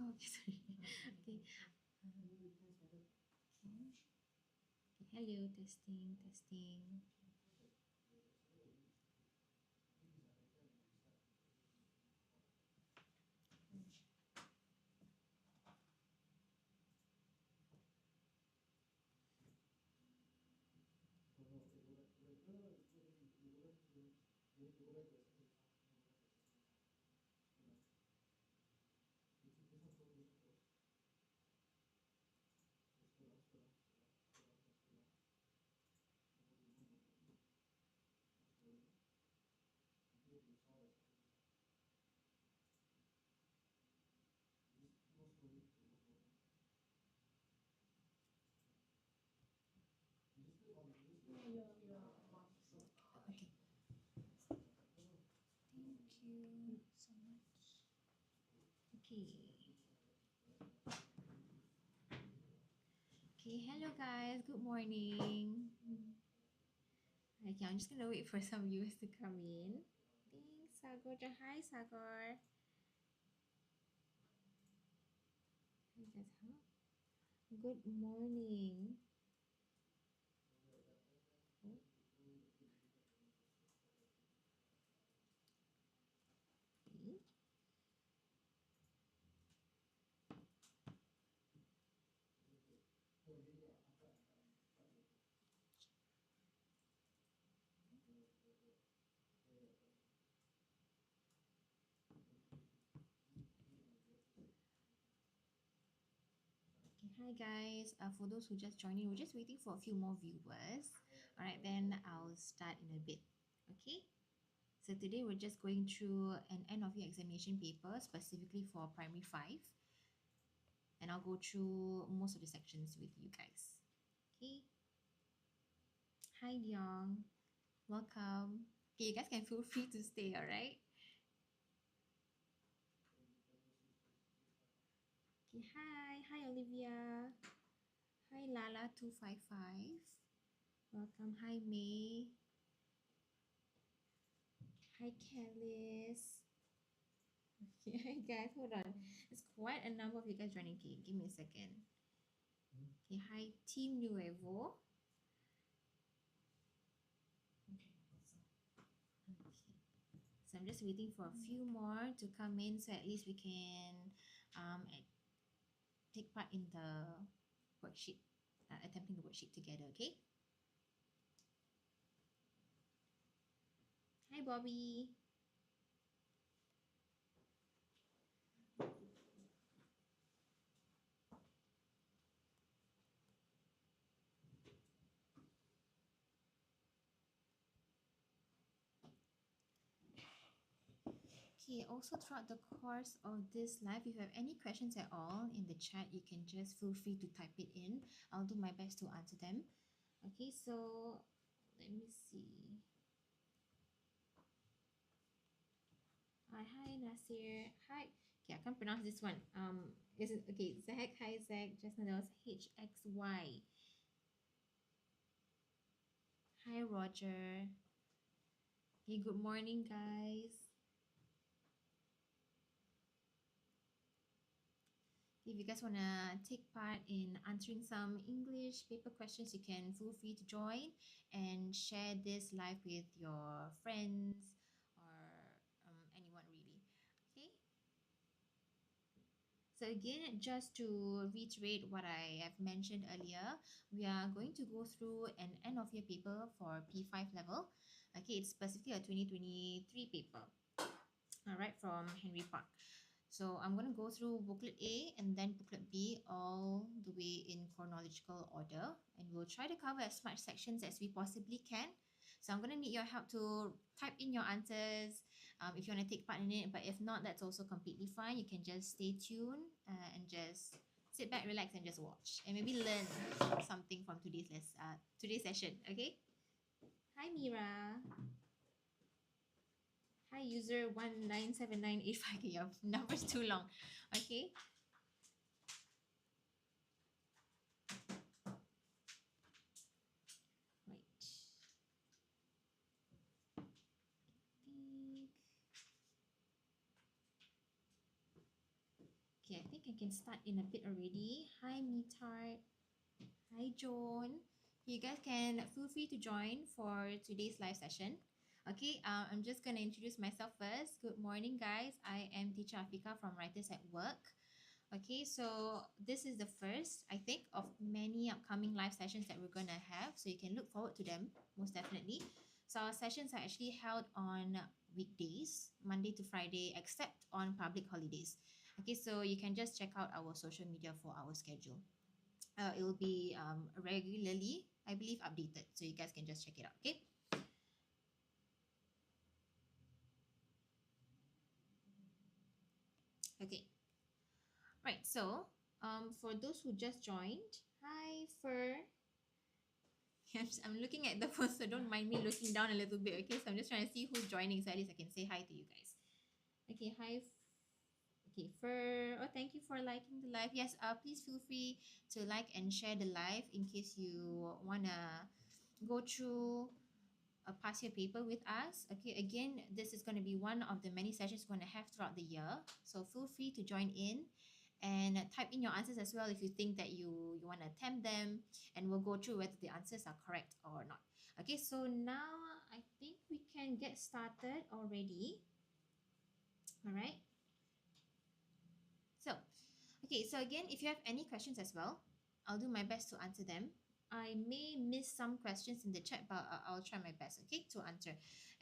Okay, sorry. Okay. Hello, testing, testing. Okay. Thank you so much. Okay. Okay, hello guys. Good morning. Okay, I'm just gonna wait for some viewers to come in. Thanks, Sagar. Hi, Sagar. Hi guys. Huh? Good morning. Oh, okay. Okay, hi guys. For those who just joined in, we're just waiting for a few more viewers. All right, then I'll start in a bit. Okay. So today we're just going through an end of year examination paper specifically for primary 5, and I'll go through most of the sections with you guys. Okay. Hi Leong. Welcome. Okay, you guys can feel free to stay, all right? Okay, hi. Hi Olivia. Hi Lala255. Welcome. Hi May. Hi Kellis. Okay, hi guys, hold on. There's quite a number of you guys joining. Okay, give me a second. Okay, hi Team Nuevo. Okay. So I'm just waiting for a few more to come in so at least we can take part in the worksheet, attempting the worksheet together, okay? Hi Bobby. Okay, also throughout the course of this live, if you have any questions at all in the chat, you can just feel free to type it in. I'll do my best to answer them. Okay, so let me see. Hi Nasir. Hi. Okay, I can't pronounce this one. Is it okay? Zach. Hi Zach. Just now that was HXY. Hi Roger. Hey, good morning, guys. If you guys wanna take part in answering some English paper questions, you can feel free to join and share this live with your friends or anyone really. Okay. So again, just to reiterate what I have mentioned earlier, we are going to go through an end of year paper for P5 level. Okay, it's specifically a 2023 paper. All right, from Henry Park. So I'm going to go through booklet A and then booklet B all the way in chronological order, and we'll try to cover as much sections as we possibly can. So I'm going to need your help to type in your answers if you want to take part in it, but if not, that's also completely fine. You can just stay tuned and just sit back, relax, and just watch and maybe learn something from today's session. Okay. Hi Mira. Hi user 197985. Okay, your number's too long. Okay. Right. Think. Okay, I think I can start in a bit already. Hi, Meetart. Hi, Joan. You guys can feel free to join for today's live session. Okay, I'm just going to introduce myself first. Good morning, guys. I am teacher Afika from Writers at Work. Okay, so this is the first, I think, of many upcoming live sessions that we're going to have. So you can look forward to them, most definitely. So our sessions are actually held on weekdays, Monday to Friday, except on public holidays. Okay, so you can just check out our social media for our schedule. It will be regularly, I believe, updated. So you guys can just check it out, okay? Okay, right. So for those who just joined, hi, Fur. Yes, I'm looking at the post, so don't mind me looking down a little bit, okay? So I'm just trying to see who's joining, so at least I can say hi to you guys. Okay, hi. Okay, Fur. Oh, thank you for liking the live. Yes, please feel free to like and share the live in case you wanna go through a past year paper with us. Okay, again, this is going to be one of the many sessions we're going to have throughout the year. So feel free to join in and type in your answers as well if you think that you want to attempt them, and we'll go through whether the answers are correct or not. Okay, so now I think we can get started already. All right. So, okay, so again, if you have any questions as well, I'll do my best to answer them. I may miss some questions in the chat, but I'll try my best, okay, to answer.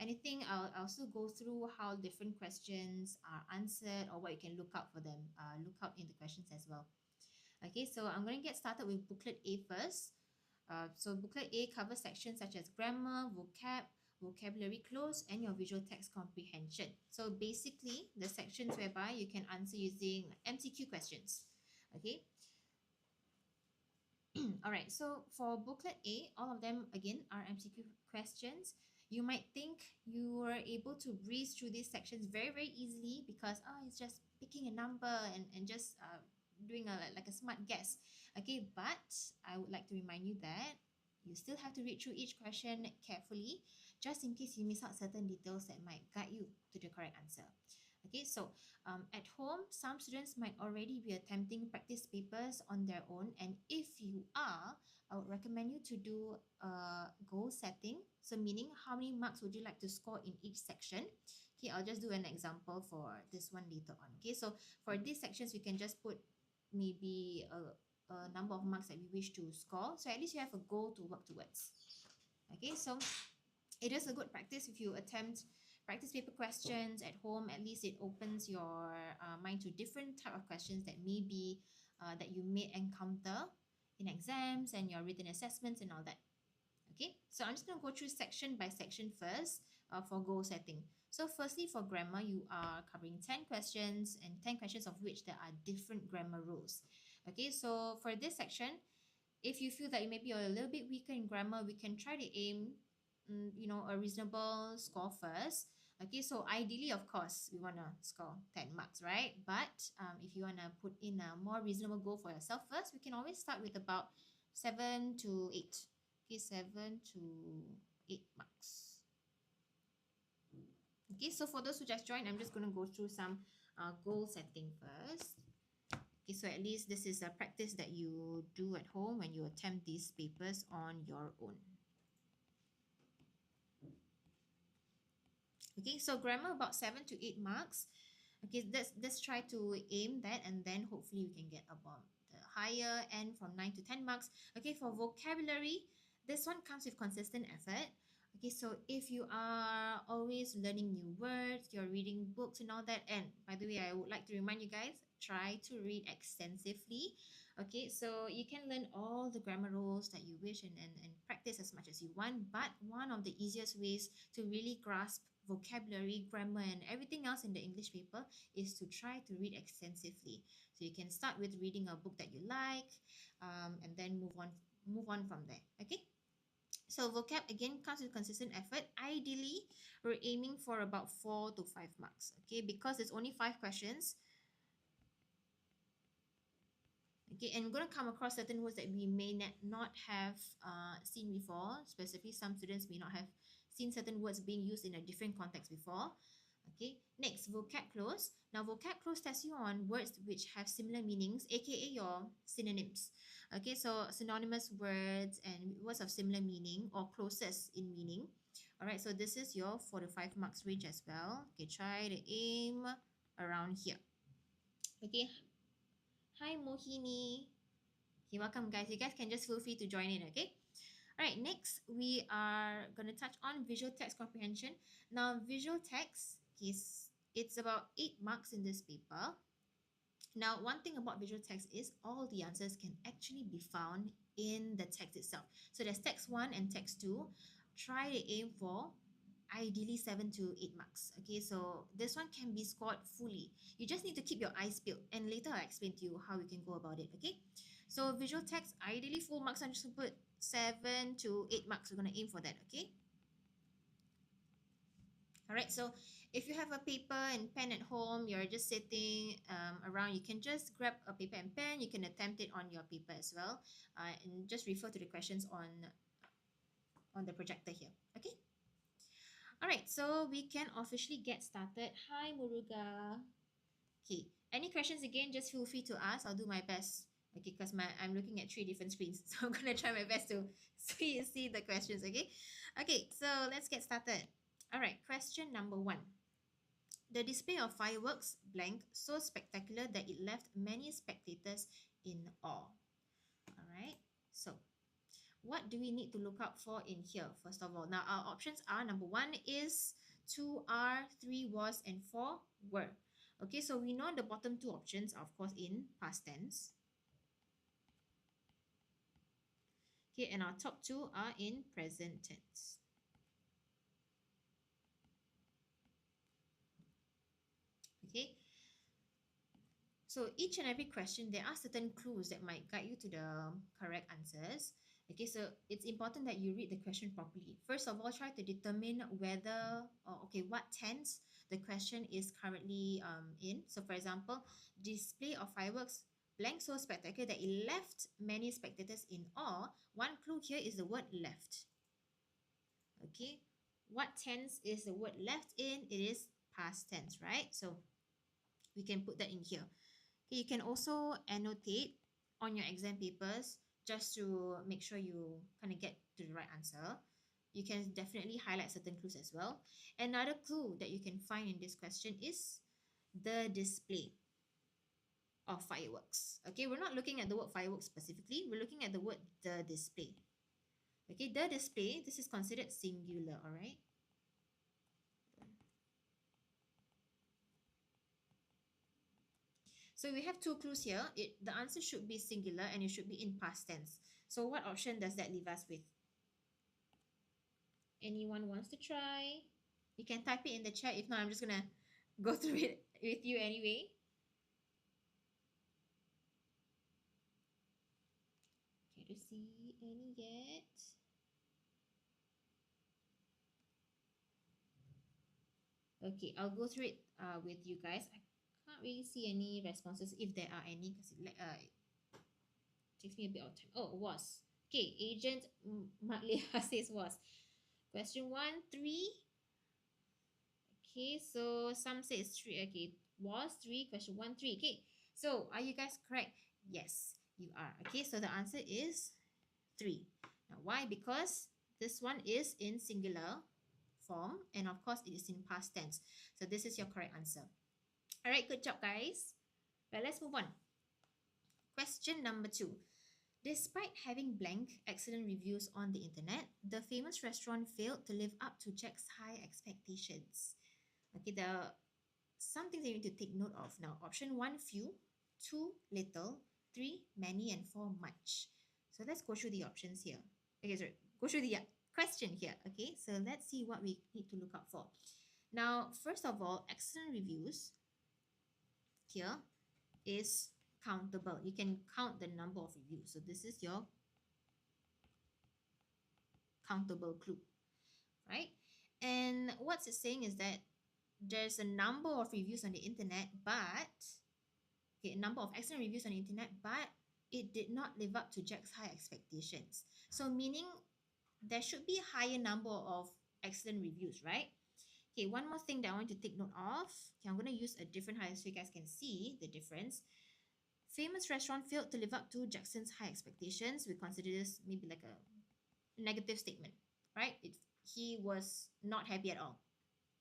Anything, I'll also go through how different questions are answered or what you can look out for them. Look out in the questions as well. Okay, so I'm going to get started with booklet A first. So booklet A covers sections such as grammar, vocabulary clues, and your visual text comprehension. So basically, the sections whereby you can answer using MCQ questions. Okay. All right. So for booklet A, all of them again are MCQ questions. You might think you were able to breeze through these sections very, very easily because it's just picking a number and just doing like a smart guess. Okay, but I would like to remind you that you still have to read through each question carefully, just in case you miss out certain details that might guide you to the correct answer. Okay, so at home, some students might already be attempting practice papers on their own, and if you are, I would recommend you to do a goal setting. So meaning how many marks would you like to score in each section? Okay, I'll just do an example for this one later on. Okay, so for these sections, we can just put maybe a number of marks that we wish to score. So at least you have a goal to work towards. Okay, so it is a good practice if you attempt practice paper questions at home. At least it opens your mind to different type of questions that maybe that you may encounter in exams and your written assessments and all that. Okay, so I'm just going to go through section by section first for goal setting. So firstly, for grammar, you are covering 10 questions, and 10 questions of which there are different grammar rules. Okay, so for this section, if you feel that maybe you're a little bit weaker in grammar, we can try to aim, a reasonable score first. Okay, so ideally, of course, we want to score 10 marks, right? But if you want to put in a more reasonable goal for yourself first, we can always start with about 7 to 8. Okay, 7 to 8 marks. Okay, so for those who just joined, I'm just going to go through some goal setting first. Okay, so at least this is a practice that you do at home when you attempt these papers on your own. Okay, so grammar about 7 to 8 marks. Okay, let's try to aim that, and then hopefully we can get about the higher end from 9 to 10 marks. Okay, for vocabulary, this one comes with consistent effort. Okay, so if you are always learning new words, you're reading books and all that, and by the way, I would like to remind you guys, try to read extensively. Okay, so you can learn all the grammar rules that you wish and practice as much as you want, but one of the easiest ways to really grasp vocabulary, grammar, and everything else in the English paper is to try to read extensively. So you can start with reading a book that you like, and then move on from there. Okay. So vocab again comes with consistent effort. Ideally, we're aiming for about 4 to 5 marks. Okay, because it's only 5 questions. Okay, and we're going to come across certain words that we may not have seen before. Specifically, some students may not have seen certain words being used in a different context before. Okay, next, vocab close. Now, vocab close tests you on words which have similar meanings, aka your synonyms. Okay, so synonymous words and words of similar meaning or closest in meaning. All right, so this is your 4 to 5 marks range as well. Okay, try to aim around here. Okay, hi Mohini. Okay, welcome guys. You guys can just feel free to join in, okay? All right, next we are going to touch on visual text comprehension. Now, visual text is it's about 8 marks in this paper. Now, one thing about visual text is all the answers can actually be found in the text itself. So there's text 1 and text 2. Try to aim for ideally 7 to 8 marks. Okay, so this one can be scored fully. You just need to keep your eyes peeled, and later I'll explain to you how you can go about it. Okay, so visual text, ideally full marks. I'm just going to put 7 to 8 marks. We're going to aim for that. Okay. All right, so if you have a paper and pen at home, you're just sitting around, you can just grab a paper and pen. You can attempt it on your paper as well, and just refer to the questions on the projector here. Okay. All right, so we can officially get started. Hi, Muruga. Okay, any questions again, just feel free to ask. I'll do my best. Okay, because I'm looking at 3 different screens. So I'm going to try my best to see the questions, okay? Okay, so let's get started. All right, question number 1. The display of fireworks blank so spectacular that it left many spectators in awe. All right, so what do we need to look out for in here? First of all, now our options are number 1 is, 2 are, 3 was, and 4 were. Okay, so we know the bottom 2 options are of course in past tense. Okay, and our top 2 are in present tense. Okay, so each and every question, there are certain clues that might guide you to the correct answers. Okay, so it's important that you read the question properly. First of all, try to determine whether, what tense the question is currently in. So for example, display of fireworks blank so spectacular that it left many spectators in awe. One clue here is the word left. Okay, what tense is the word left in? It is past tense, right? So we can put that in here. Okay, you can also annotate on your exam papers just to make sure you kind of get to the right answer. You can definitely highlight certain clues as well. Another clue that you can find in this question is the display of fireworks. Okay, we're not looking at the word fireworks specifically. We're looking at the word the display. Okay, the display, this is considered singular, all right? So we have 2 clues here. The answer should be singular and it should be in past tense. So what option does that leave us with? Anyone wants to try? You can type it in the chat. If not, I'm just going to go through it with you anyway. Can't you see any yet? Okay, I'll go through it with you guys. I can't really see any responses if there are any because it takes me a bit of time. Oh, was. Okay, Agent Matleha says was. Question 1, 3. Okay, so some say it's 3. Okay, was 3. Question 1, 3. Okay, so are you guys correct? Yes, you are. Okay, so the answer is 3. Now, why? Because this one is in singular form and of course it is in past tense. So this is your correct answer. All right, good job, guys. Well, let's move on. Question number 2. Despite having blank excellent reviews on the internet, the famous restaurant failed to live up to Jack's high expectations. Okay, there are some things that you need to take note of. Now, option 1, few, 2, little, 3, many, and 4, much. So let's go through the options here. Okay, sorry, go through the question here. Okay, so let's see what we need to look out for. Now, first of all, excellent reviews here is countable. You can count the number of reviews. So this is your countable clue, right? And what's it saying is that there's a number of reviews on the internet, but a number of excellent reviews on the internet, but it did not live up to Jack's high expectations. So meaning there should be a higher number of excellent reviews, right? Okay, one more thing that I want to take note of. Okay, I'm going to use a different height so you guys can see the difference. Famous restaurant failed to live up to Jackson's high expectations. We consider this maybe like a negative statement, right? He was not happy at all.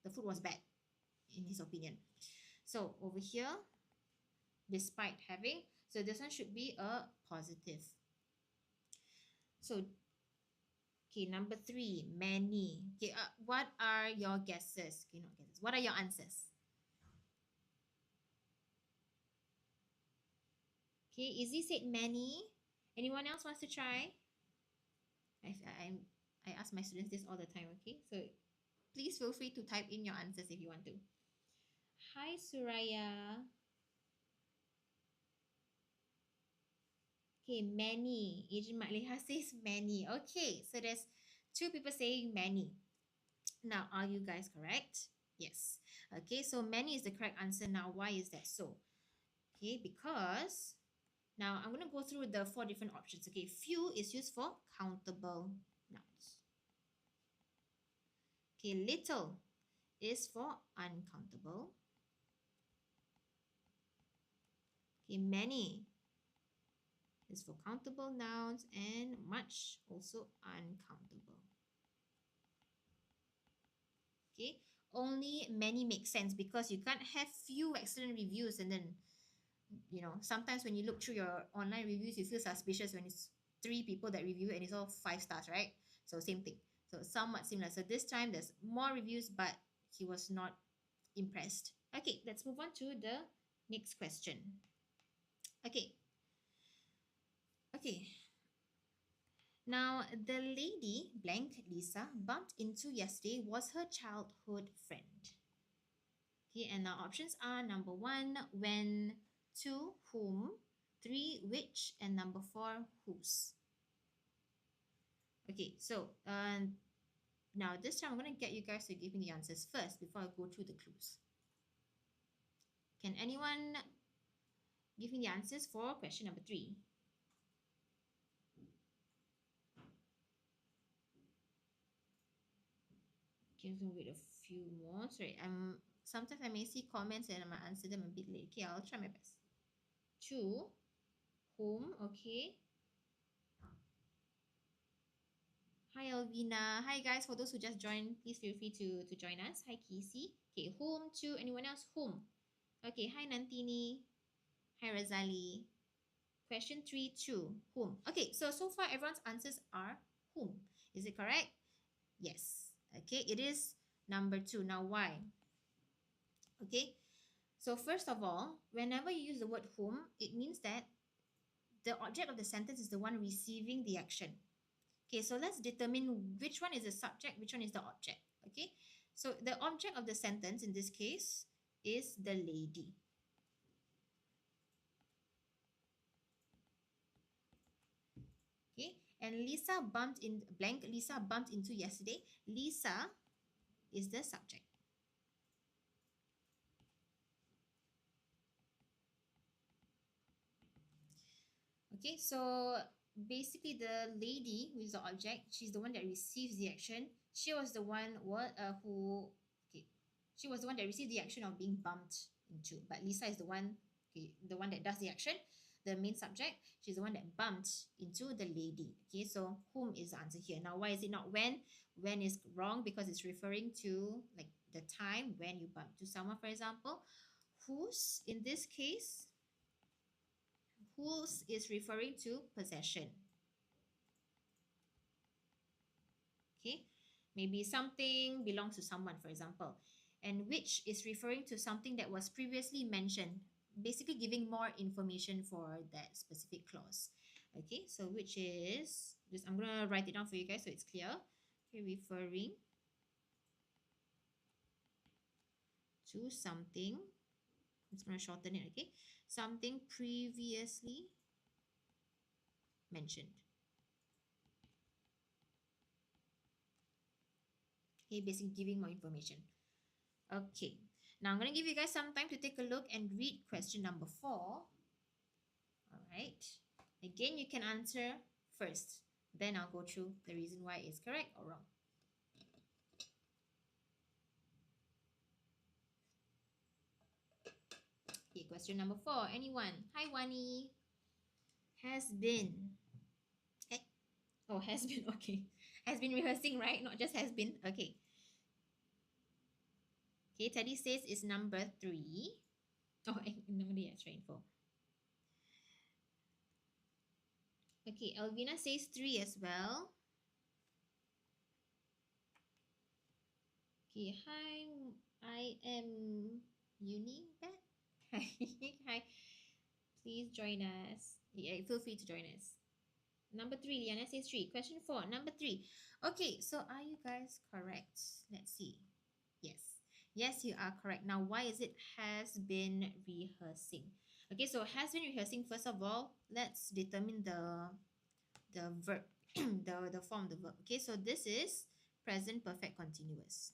The food was bad, in his opinion. So over here, despite having, so this one should be a positive. So, okay, number 3, many. Okay, what are your guesses? Okay, not guesses. What are your answers? Okay, Izzy said many. Anyone else wants to try? I, I, I ask my students this all the time, okay? So please feel free to type in your answers if you want to. Hi, Suraya. Okay, many. Agent Makliha says many. Okay, so there's 2 people saying many. Now, are you guys correct? Yes. Okay, so many is the correct answer. Now, why is that so? Okay, because now I'm going to go through the 4 different options. Okay, few is used for countable nouns. Okay, little is for uncountable. Okay, many is for countable nouns, and much also uncountable. Okay, only many make sense because you can't have few excellent reviews and then, you know, sometimes when you look through your online reviews you feel suspicious when it's 3 people that review and it's all 5 stars, right? So same thing, so somewhat similar. So this time there's more reviews but he was not impressed. Okay, let's move on to the next question. Okay, okay, now the lady blank Lisa bumped into yesterday was her childhood friend. Okay, and our options are number 1, when, 2, whom, 3, which, and number 4, whose. Okay, so now this time I'm going to get you guys to give me the answers first before I go through the clues. Can anyone give me the answers for question number 3? Okay, so wait a few more. Sorry, sometimes I may see comments and I might answer them a bit late. Okay, I'll try my best. 2, whom, okay. Hi Alvina. Hi guys, for those who just joined, please feel free to join us. Hi Casey. Okay, whom, 2, anyone else? Whom. Okay, hi Nantini. Hi Razali. Question 3, 2, whom. Okay, so far everyone's answers are whom. Is it correct? Yes. Okay, it is number 2. Now why? Okay, so first of all, whenever you use the word whom, it means that the object of the sentence is the one receiving the action. Okay, so let's determine which one is the subject, which one is the object. Okay, so the object of the sentence in this case is the lady. Okay, and Lisa bumped in blank. Lisa bumped into yesterday. Lisa is the subject. Okay, so basically the lady who is the object, she's the one that receives the action. She was the one who, okay, she was the one that received the action of being bumped into. But Lisa is the one, okay, the one that does the action, the main subject. She's the one that bumped into the lady. Okay, so whom is the answer here? Now, why is it not when? When is wrong because it's referring to like the time when you bump to someone, for example. Whose in this case, whose is referring to possession. Okay, maybe something belongs to someone, for example, and which is referring to something that was previously mentioned, basically giving more information for that specific clause. Okay, so which is just, I'm gonna write it down for you guys so it's clear. Okay, referring to something, I'm just gonna shorten it. Okay, something previously mentioned. Okay, basically giving more information. Okay, now I'm going to give you guys some time to take a look and read question number 4. All right. Again, you can answer first. Then I'll go through the reason why it's correct or wrong. question number 4. Anyone? Hi, Wani. Has been. Eh, oh, has been. Okay. Has been rehearsing, right? Not just has been. Okay. Okay, Teddy says it's number 3. Oh, number yes, right, 4. Okay, Elvina says 3 as well. Okay, hi, I am Uni back. Hi, hi. Please join us. Yeah, feel free to join us. Number 3, Liana says 3. Question 4, number 3. Okay, so are you guys correct? Let's see. Yes. Yes, you are correct. Now, why is it has been rehearsing? Okay, so has been rehearsing. First of all, let's determine the verb, the form of the verb. Okay, so this is present perfect continuous.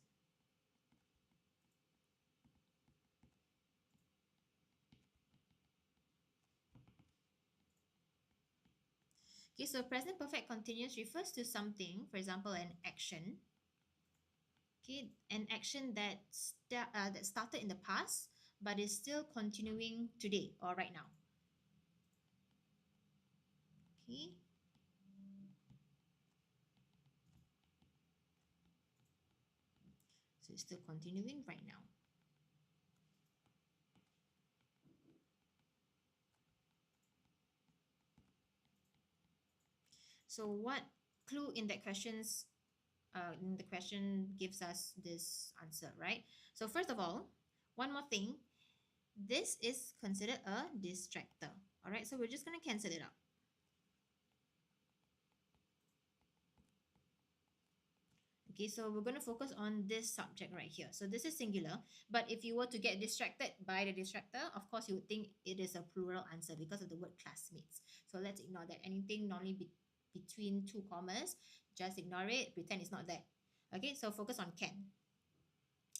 Okay, so present perfect continuous refers to something, for example, an action. Okay, an action that started in the past but is still continuing today or right now. Okay. So it's still continuing right now. So what clue in that question gives us this answer, right? So first of all, one more thing, this is considered a distractor. All right, so we're just going to cancel it out. Okay, so we're going to focus on this subject right here. So this is singular, but if you were to get distracted by the distractor, of course you would think it is a plural answer because of the word classmates. So let's ignore that. Anything normally between 2 commas, just ignore it, pretend it's not there. Okay, so focus on Ken.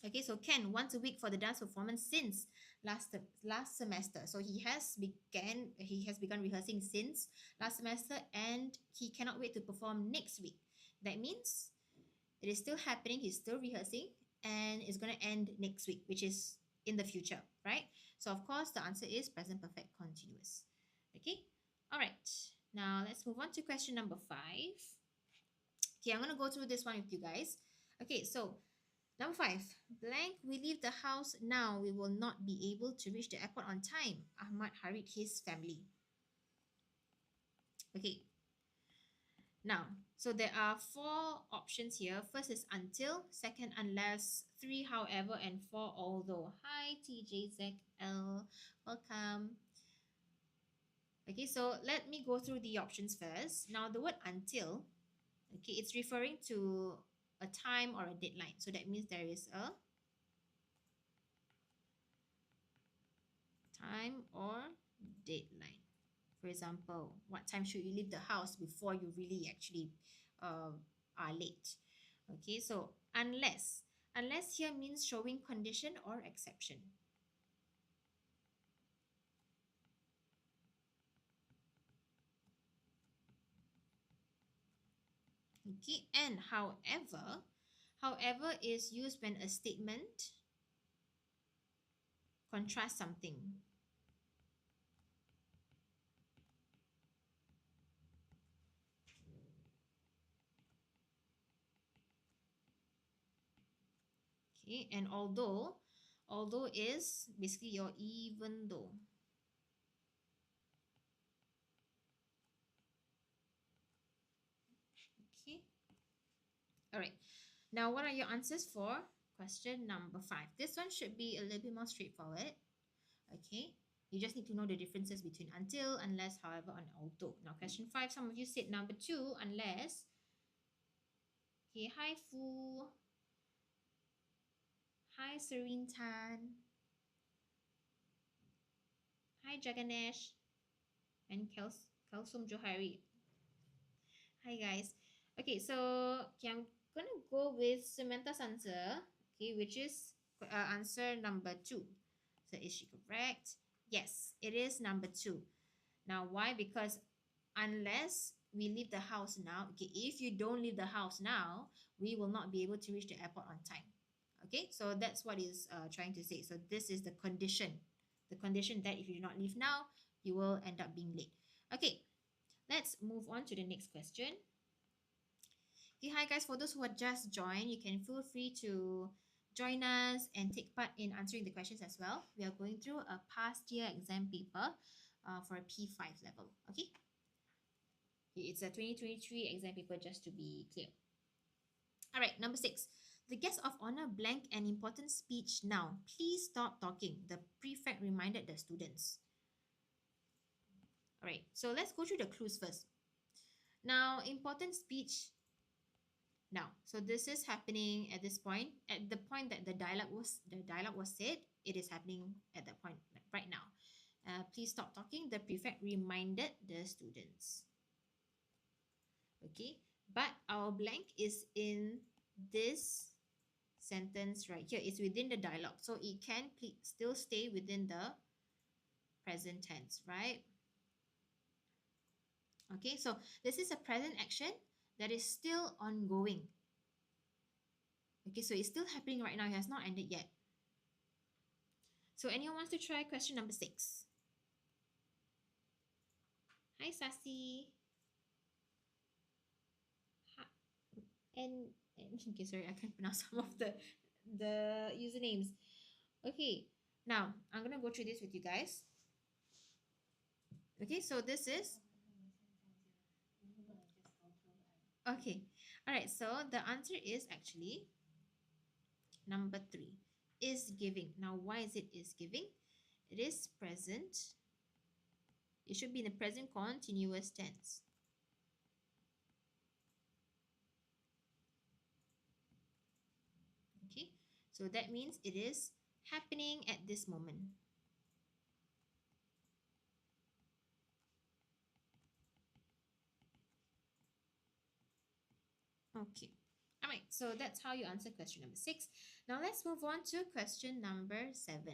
Okay, so Ken, once a week for the dance performance since last semester. So he has begun rehearsing since last semester, and he cannot wait to perform next week. That means it is still happening, he's still rehearsing, and it's going to end next week, which is in the future, right? So of course the answer is present perfect continuous. Okay, all right, now let's move on to question number 5. Okay, I'm going to go through this one with you guys. Okay, so number 5, blank, we leave the house now, we will not be able to reach the airport on time. Ahmad hurried his family. Okay, now, so there are 4 options here. First is until, second unless, 3 however, and 4 although. Hi TJZL, welcome. Okay, so let me go through the options first. Now the word until, okay, it's referring to a time or a deadline. So that means there is a time or deadline. For example, what time should you leave the house before you really actually are late? Okay, so unless here means showing condition or exception. Okay, and however is used when a statement contrasts something. Okay, and although is basically your even though. Okay, all right, now what are your answers for question number 5? This one should be a little bit more straightforward. Okay, you just need to know the differences between until, unless, however, and although. Now question 5, some of you said number 2, unless. Okay, hi Fu, hi Serene Tan, hi Jaganesh, and Kalsum Johari. Hi guys. Okay, so okay, I'm gonna go with Samantha's answer, okay, which is answer number 2. So is she correct? Yes, it is number 2. Now why? Because unless we leave the house now, okay, if you don't leave the house now, we will not be able to reach the airport on time. Okay, so that's what is trying to say. So this is the condition The condition that if you do not leave now, you will end up being late. Okay, let's move on to the next question. Okay, hi guys, for those who have just joined, you can feel free to join us and take part in answering the questions as well. We are going through a past year exam paper for a P5 level. Okay, it's a 2023 exam paper, just to be clear. All right, number 6. The guest of honor blank an important speech now. Please stop talking. The prefect reminded the students. All right, so let's go through the clues first. Now, important speech now. So this is happening at this point. At the point that the dialogue was said, it is happening at that point right now. Please stop talking. The prefect reminded the students. Okay, but our blank is in this sentence right here. It's within the dialogue, so it can still stay within the present tense, right? Okay, so this is a present action that is still ongoing. Okay, so it's still happening right now. It has not ended yet. So anyone wants to try question number 6? Hi, Sassy. And okay, sorry, I can't pronounce some of the usernames. Okay, now I'm gonna go through this with you guys. Okay, so this is okay. All right, so the answer is actually number 3, is giving. Now, why is it is giving? It is present. It should be in the present continuous tense. Okay, so that means it is happening at this moment. Okay. All right, so that's how you answer question number 6. Now let's move on to question number 7.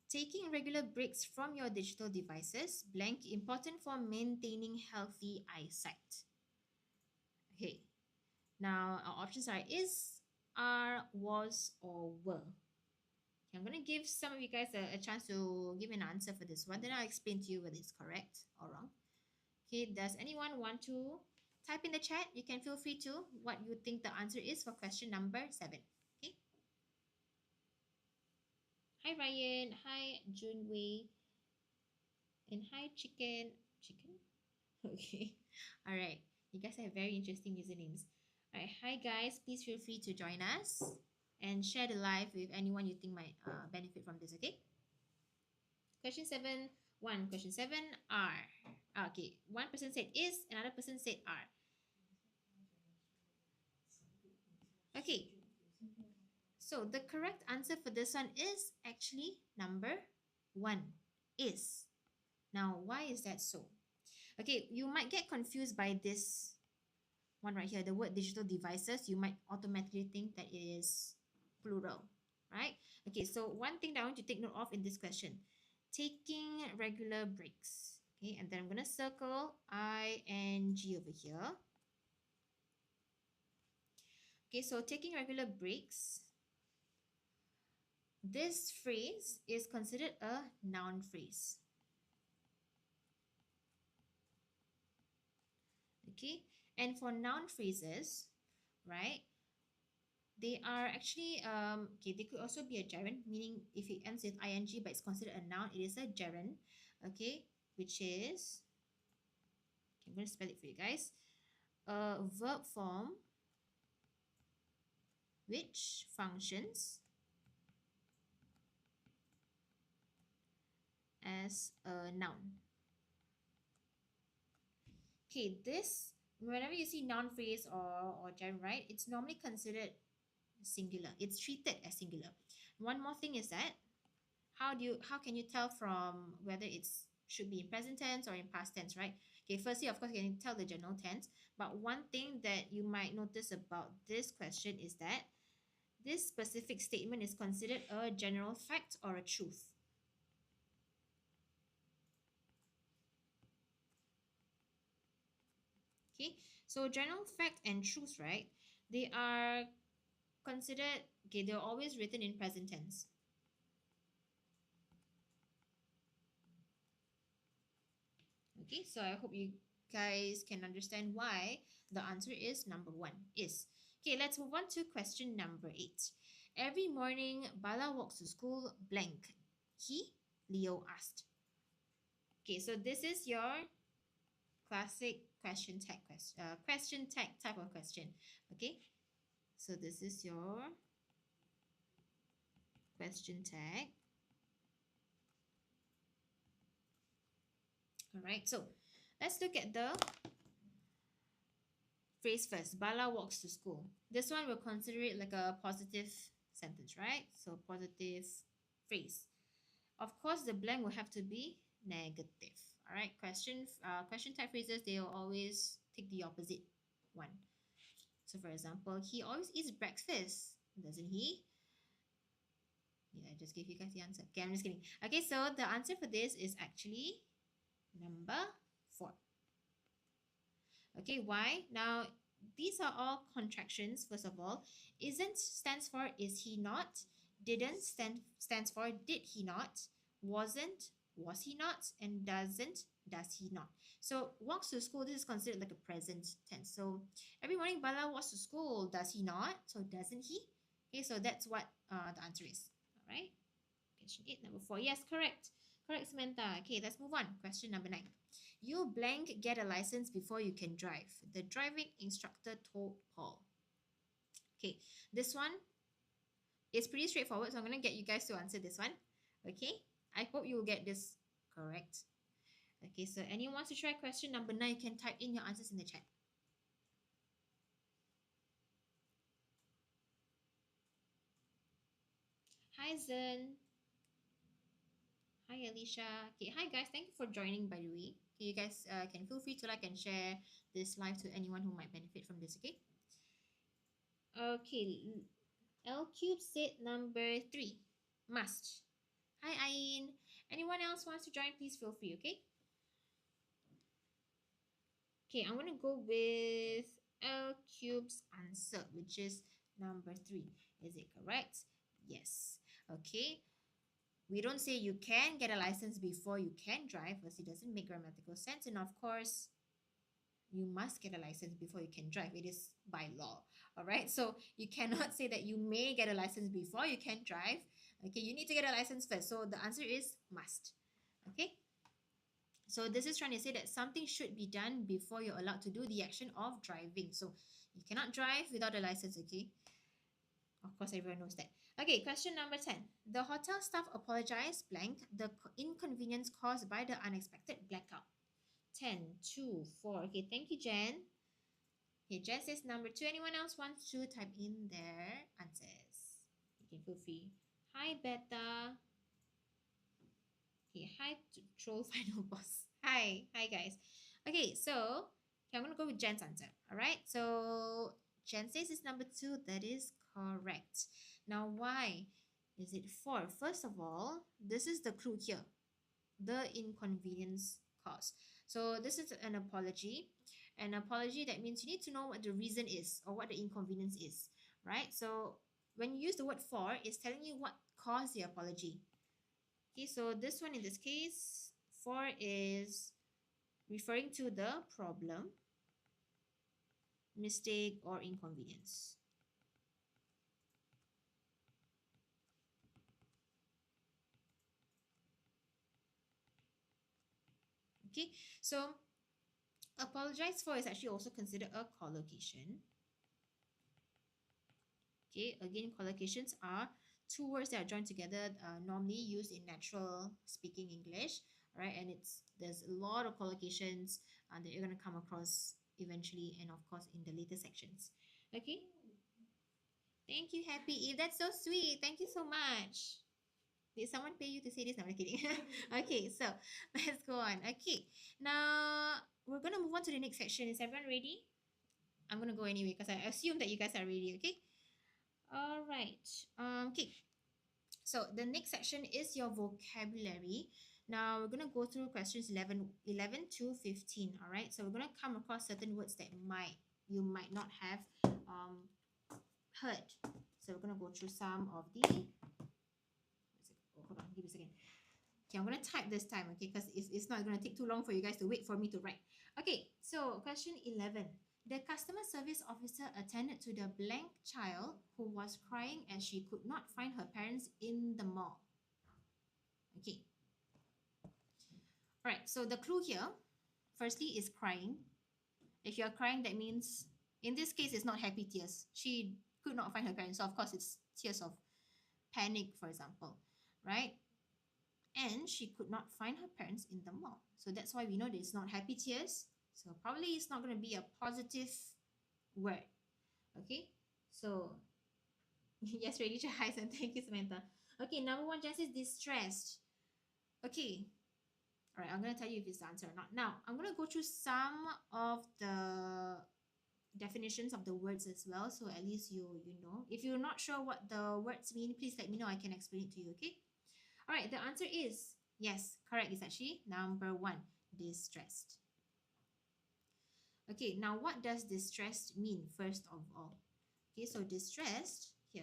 Taking regular breaks from your digital devices, blank, important for maintaining healthy eyesight. Okay, now our options are is, are, was, or were. Okay, I'm going to give some of you guys a chance to give an answer for this one. Then I'll explain to you whether it's correct or wrong. Okay, does anyone want to type in the chat? You can feel free to what you think the answer is for question number 7. Okay. Hi Ryan. Hi Junwei. And hi Chicken. Chicken? Okay. All right. You guys have very interesting usernames. All right. Hi guys. Please feel free to join us and share the live with anyone you think might benefit from this. Okay. Question 7. 1. Question 7. R. Okay. One person said is. Another person said are. Okay. So the correct answer for this one is actually number 1, is. Now, why is that so? Okay, you might get confused by this one right here, the word digital devices. You might automatically think that it is plural, right? Okay, so one thing that I want to take note of in this question, taking regular breaks. Okay, and then I'm going to circle ing over here. Okay, so taking regular breaks, this phrase is considered a noun phrase. Okay, and for noun phrases, right, they are actually okay, they could also be a gerund, meaning if it ends with ing but it's considered a noun, it is a gerund. Okay, which is, okay, I'm going to spell it for you guys, a verb form which functions as a noun. Okay, this, whenever you see noun phrase or gerund, right, it's normally considered singular. It's treated as singular. One more thing is that how can you tell from whether it's should be in present tense or in past tense, right? Okay, firstly, of course, you can tell the general tense, but one thing that you might notice about this question is that this specific statement is considered a general fact or a truth. Okay, so general fact and truth, right, they are considered, okay, they're always written in present tense. Okay, so I hope you guys can understand why the answer is number 1 is. Okay, let's move on to question number 8. Every morning, Bala walks to school blank. He, Leo asked. Okay, so this is your classic question tag type of question. Okay, so this is your question tag. All right, so let's look at the phrase first. Bala walks to school. This one we'll consider it like a positive sentence, right? So positive phrase. Of course, the blank will have to be negative. All right, question type phrases, they will always take the opposite one. So for example, he always eats breakfast, doesn't he? Yeah, I just gave you guys the answer. Okay, I'm just kidding. Okay, so the answer for this is actually number 4. Okay, why? Now, these are all contractions, first of all. Isn't stands for is he not. Didn't stands for did he not. Wasn't was he not. And doesn't does he not. So walks to school, this is considered like a present tense. So every morning Bala walks to school. Does he not? So doesn't he? Okay, so that's what the answer is. All right. Question 8, number 4. Yes, correct. Correct, Samantha. Okay, let's move on. Question number 9. You blank get a license before you can drive. The driving instructor told Paul. Okay, this one is pretty straightforward, so I'm going to get you guys to answer this one. Okay, I hope you will get this correct. Okay, so anyone wants to try question number 9, you can type in your answers in the chat. Hi, Zen. Hi, Alicia. Okay, hi guys. Thank you for joining, by the way. Okay, you guys can feel free to like and share this live to anyone who might benefit from this, okay? Okay, L Cube said number 3, must. Hi, Ayin. Anyone else wants to join, please feel free, okay? Okay, I'm going to go with L Cube's answer, which is number 3. Is it correct? Yes. Okay. We don't say you can get a license before you can drive, because it doesn't make grammatical sense. And of course, you must get a license before you can drive. It is by law. All right. So you cannot say that you may get a license before you can drive. Okay. You need to get a license first. So the answer is must. Okay. So this is trying to say that something should be done before you're allowed to do the action of driving. So you cannot drive without a license. Okay. Of course, everyone knows that. Okay, question number 10. The hotel staff apologized blank the inconvenience caused by the unexpected blackout. 10, 2, 4. Okay, thank you, Jen. Okay, Jen says number 2. Anyone else wants to type in their answers? You can feel free. Hi, Beta. Okay, hi, Troll Final Boss. Hi, guys. Okay, so okay, I'm going to go with Jen's answer. All right, so Jen says it's number 2. That is correct. Now, why is it 4? First of all, this is the clue here. The inconvenience caused. So this is an apology. An apology, that means you need to know what the reason is or what the inconvenience is, right? So when you use the word for, it's telling you what caused the apology. Okay, so this one in this case, for is referring to the problem, mistake, or inconvenience. Okay, so apologize for is actually also considered a collocation. Okay, again, collocations are two words that are joined together, normally used in natural speaking English, right? And there's a lot of collocations that you're going to come across eventually, and of course in the later sections. Okay, thank you, Happy Eve. That's so sweet. Thank you so much. Did someone pay you to say this? No, I'm kidding. Okay, so let's go on. Okay, now we're gonna move on to the next section. Is everyone ready? I'm gonna go anyway because I assume that you guys are ready. Okay. All right. Okay. So the next section is your vocabulary. Now we're gonna go through questions 11 to 15. All right. So we're gonna come across certain words that you might not have heard. So we're gonna go through some of the. Oh, hold on, give me a second. Okay, I'm going to type this time, okay, because it's not going to take too long for you guys to wait for me to write. Okay, so question 11. The customer service officer attended to the blank child who was crying as she could not find her parents in the mall. Okay. All right, so the clue here, firstly, is crying. If you're crying, that means, in this case, it's not happy tears. She could not find her parents, so of course, it's tears of panic, for example, right? And she could not find her parents in the mall. So that's why we know that it's not happy tears. So probably it's not going to be a positive word. Okay, so yes, ready to hide, and thank you, Samantha. Okay, number one, Jess is distressed. Okay, all right, I'm going to tell you if it's the answer or not. Now, I'm going to go through some of the definitions of the words as well, so at least you know. If you're not sure what the words mean, please let me know. I can explain it to you, okay? All right, the answer is, yes, correct. It's actually number one, distressed. Okay, now what does distressed mean first of all? Okay, so distressed here,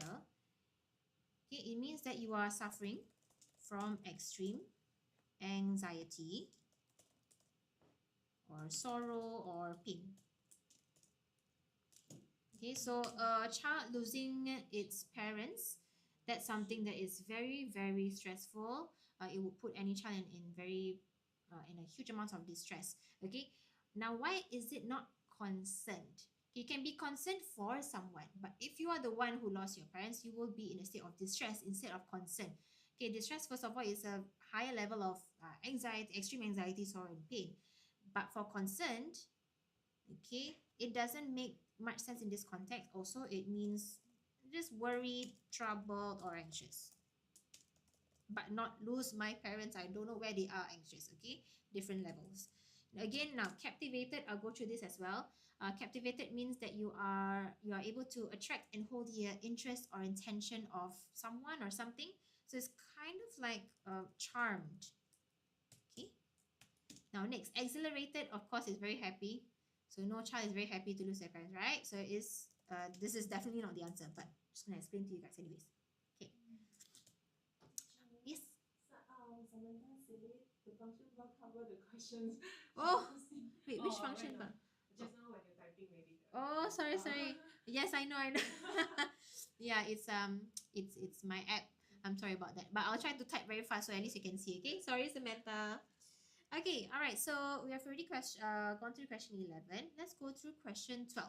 okay, it means that you are suffering from extreme anxiety or sorrow or pain. Okay, so a child losing its parents, that's something that is very, very stressful. It would put any child in in a huge amount of distress. Okay, now why is it not concerned? You can be concerned for someone, but if you are the one who lost your parents, you will be in a state of distress instead of concern. Okay, distress, first of all, is a higher level of anxiety, extreme anxiety, sorrow, and pain. But for concerned, okay, it doesn't make much sense in this context. Also, it means just worried, troubled, or anxious. But not lose my parents, I don't know where they are, anxious. Okay, different levels. Again, now captivated, I'll go through this as well. Captivated means that you are able to attract and hold the interest or intention of someone or something. So it's kind of like charmed. Okay, now next, exhilarated, of course, is very happy. So no child is very happy to lose their parents, right? So it's this is definitely not the answer, but I'm just gonna explain to you guys anyways. Okay. Yes. Samantha said the function bar cover the questions. Oh, wait, which function bar? Just now when you're typing, maybe. Oh, sorry. Yes, I know. Yeah, it's my app. I'm sorry about that, but I'll try to type very fast so at least you can see. Okay, sorry, Samantha. Okay, all right. So we have already gone through question 11. Let's go through question 12.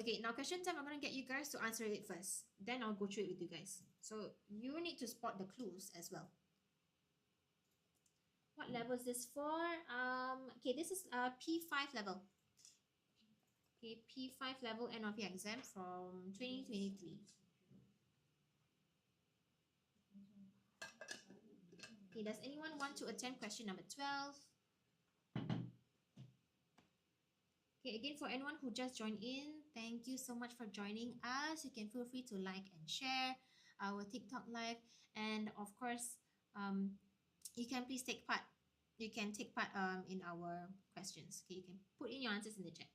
Okay, now question 10, I'm going to get you guys to answer it first. Then I'll go through it with you guys. So you need to spot the clues as well. What level is this for? Okay, this is P5 level. Okay, P5 level end of year exam from 2023. Okay, does anyone want to attempt question number 12? Okay, again, for anyone who just joined in, thank you so much for joining us. You can feel free to like and share our TikTok live. And of course, you can please take part. You can take part in our questions. Okay, you can put in your answers in the chat.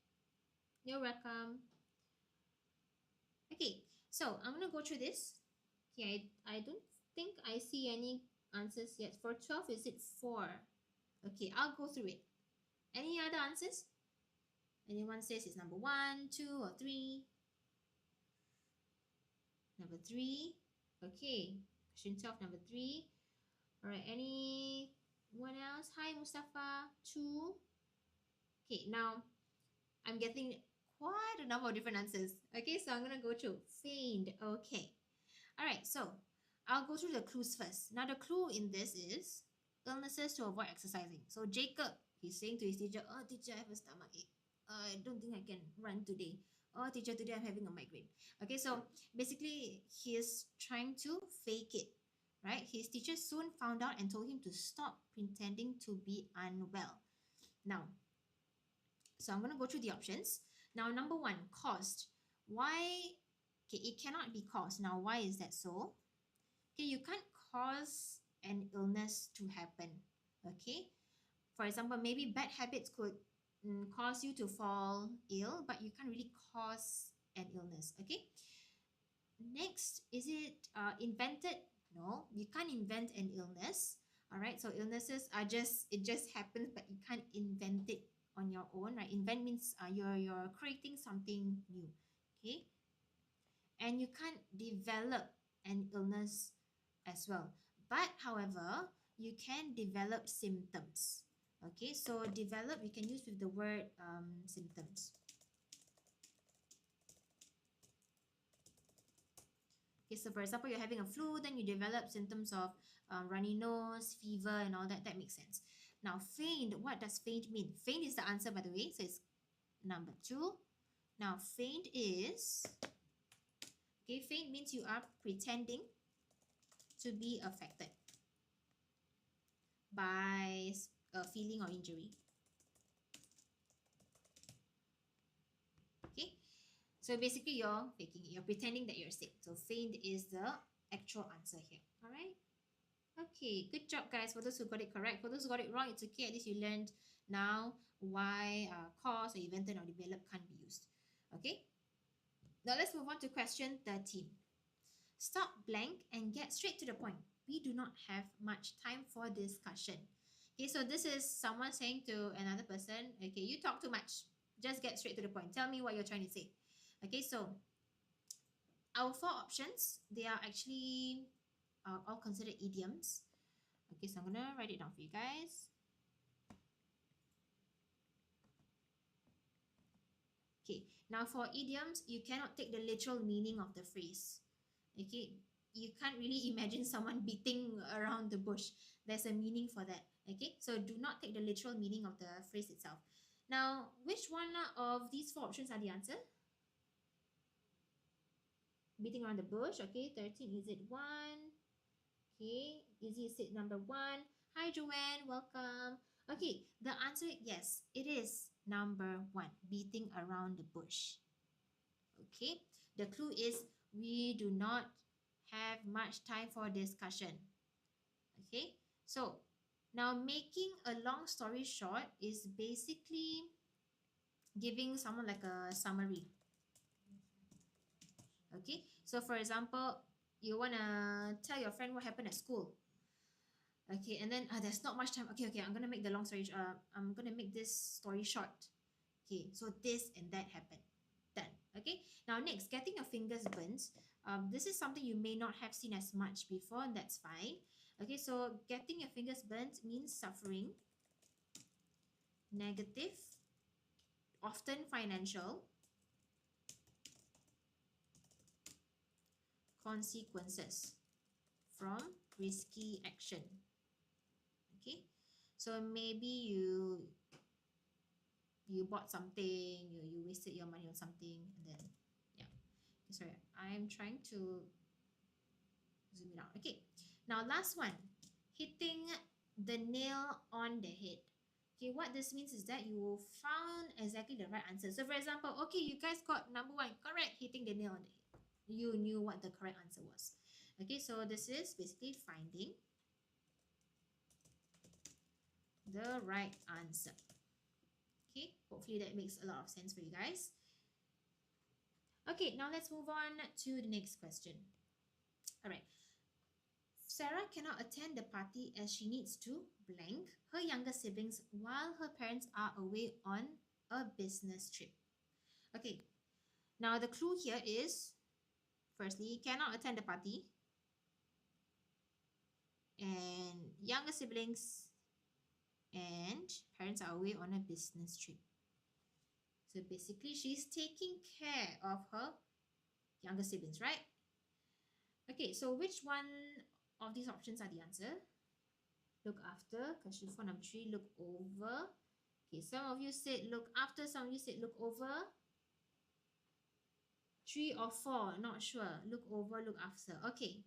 You're welcome. Okay, so I'm going to go through this. Okay, I don't think I see any answers yet. For 12, is it 4? Okay, I'll go through it. Any other answers? Anyone says it's number 1, 2, or 3? Number 3. Okay, question 12, number 3. All right, anyone else? Hi, Mustafa. 2. Okay, now I'm getting quite a number of different answers. Okay, so I'm going to go through. Feigned. Okay. All right, so I'll go through the clues first. Now, the clue in this is illnesses to avoid exercising. So Jacob, he's saying to his teacher, "Oh, teacher, I have a stomach ache. I don't think I can run today. Oh, teacher, today I'm having a migraine." Okay, so basically he is trying to fake it, right? His teacher soon found out and told him to stop pretending to be unwell. Now, so I'm going to go through the options. Now, number 1, caused. Why? Okay, it cannot be caused. Now, why is that so? Okay, you can't cause an illness to happen. Okay, for example, maybe bad habits could cause you to fall ill, but you can't really cause an illness. Okay, next, is it invented? No, you can't invent an illness. All right, so illnesses are just, it just happens, but you can't invent it on your own, right? Invent means you're creating something new, okay? And you can't develop an illness as well. But however, you can develop symptoms. Okay, so develop you can use with the word symptoms. Okay, so for example, you're having a flu, then you develop symptoms of runny nose, fever, and all that. That makes sense. Now, faint, what does faint mean? Faint is the answer, by the way, so it's number 2. Now, faint is, okay, faint means you are pretending to be affected by a feeling or injury. Okay, so basically you're faking it, you're pretending that you're sick. So faint is the actual answer here. All right. Okay, good job, guys. For those who got it correct, for those who got it wrong, it's okay. At least you learned now why cause or invented or developed can't be used. Okay. Now let's move on to question 13. Stop blank and get straight to the point. We do not have much time for discussion. Okay, so this is someone saying to another person, okay, you talk too much. Just get straight to the point. Tell me what you're trying to say. Okay, so our 4 options, they are actually all considered idioms. Okay, so I'm gonna write it down for you guys. Okay, now for idioms, you cannot take the literal meaning of the phrase. Okay, you can't really imagine someone beating around the bush. There's a meaning for that. Okay, so do not take the literal meaning of the phrase itself. Now, which one of these 4 options are the answer? Beating around the bush. Okay, 13, is it 1? Okay, Izzy is it number 1. Hi, Joanne, welcome. Okay, the answer, yes, it is number 1, beating around the bush. Okay, the clue is we do not have much time for discussion. Okay, so now making a long story short is basically giving someone like a summary. Okay, so for example, you want to tell your friend what happened at school. Okay, and then there's not much time. Okay, I'm gonna make the long story. I'm gonna make this story short. Okay, so this and that happened. Done. Okay, now next, getting your fingers burnt. This is something you may not have seen as much before, and that's fine. Okay, so getting your fingers burnt means suffering, negative, often financial, consequences from risky action. Okay, so maybe you bought something, you wasted your money on something, and then yeah. Sorry, I'm trying to zoom it out. Okay, now last one, hitting the nail on the head. Okay, what this means is that you found exactly the right answer. So for example, okay, you guys got number 1 correct, hitting the nail on the head. You knew what the correct answer was. Okay, so this is basically finding the right answer. Okay, hopefully that makes a lot of sense for you guys. Okay, now let's move on to the next question. All right. Sarah cannot attend the party as she needs to blank her younger siblings while her parents are away on a business trip. Okay, now the clue here is, firstly, cannot attend the party, and younger siblings and parents are away on a business trip. So basically, she's taking care of her younger siblings, right? Okay, so which one of these options are the answer? Look after. Question 4, number 3, look over. Okay, some of you said look after, some of you said look over. 3 or 4, not sure. Look over, look after. Okay.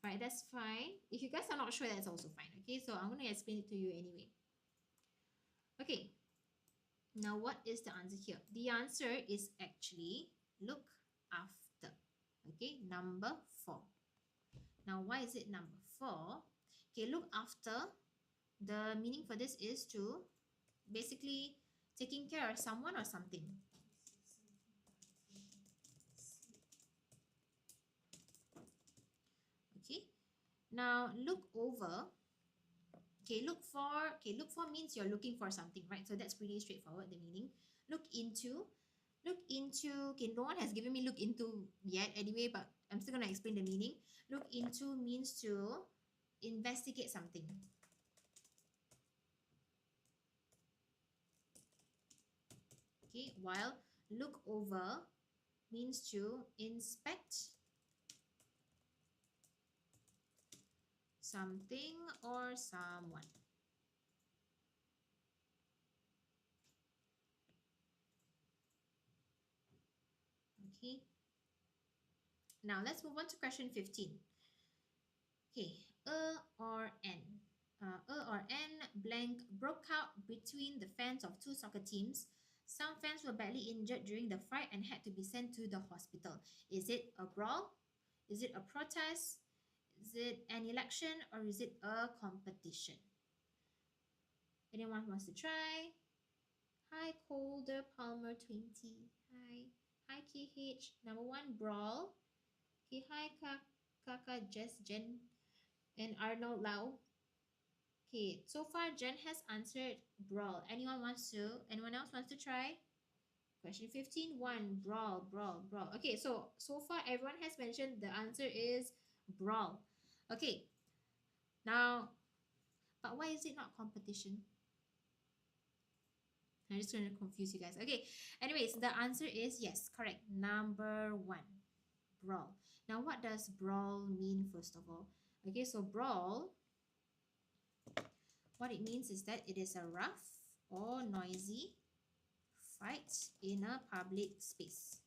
Right, that's fine. If you guys are not sure, that's also fine. Okay, so I'm going to explain it to you anyway. Okay. Now, what is the answer here? The answer is actually look after. Okay, number 4. Now, why is it number 4? Okay, look after. The meaning for this is to basically taking care of someone or something. Now look over. Okay, look for means you're looking for something, right? So that's pretty straightforward, the meaning. Look into. Look into, okay, no one has given me look into yet anyway, but I'm still gonna explain the meaning. Look into means to investigate something. Okay, while look over means to inspect something or someone. Okay, now let's move on to question 15. Okay, or N. Or N blank broke out between the fans of two soccer teams. Some fans were badly injured during the fight and had to be sent to the hospital. Is it a brawl? Is it a protest? Is it an election? Or is it a competition? Anyone wants to try? Hi, Colder Palmer 20. Hi. Hi, KH. Number one, brawl. Okay, hi, Kaka Jess Jen and Arnold Lau. Okay, so far Jen has answered brawl. Anyone else wants to try? Question 15, one, brawl, brawl, brawl. Okay, so far everyone has mentioned the answer is brawl. Okay, now, but why is it not competition? I'm just going to confuse you guys. Okay, anyways, the answer is yes, correct. Number one, brawl. Now, what does brawl mean, first of all? Okay, so brawl, what it means is that it is a rough or noisy fight in a public space.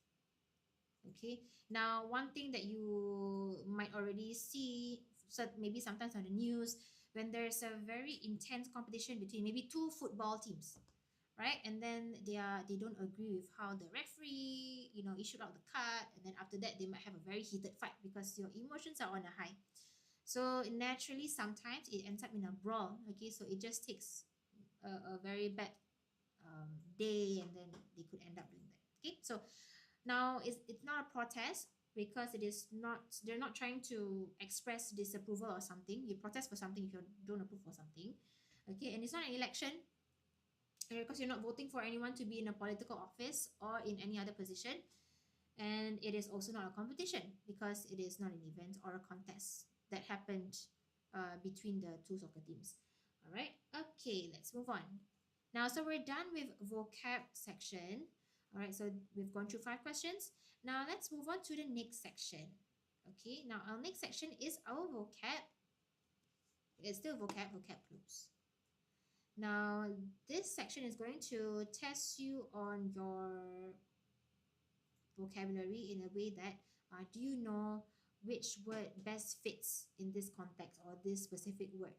Okay, now one thing that you might already see, so maybe sometimes on the news, when there's a very intense competition between maybe two football teams, right? And then they don't agree with how the referee, issued out the card, and then after that they might have a very heated fight because your emotions are on a high. So naturally, sometimes it ends up in a brawl. Okay, so it just takes a very bad day, and then they could end up doing that. Okay, so now it's not a protest because it is not. They're not trying to express disapproval or something. You protest for something if you don't approve for something. Okay, and it's not an election because you're not voting for anyone to be in a political office or in any other position. And it is also not a competition because it is not an event or a contest that happened between the two soccer teams. All right. Okay, let's move on. Now, so we're done with vocab section. All right, so we've gone through 5 questions. Now, let's move on to the next section. Okay, now our next section is our vocab. It's still vocab clues. Now, this section is going to test you on your vocabulary in a way that do you know which word best fits in this context or this specific word?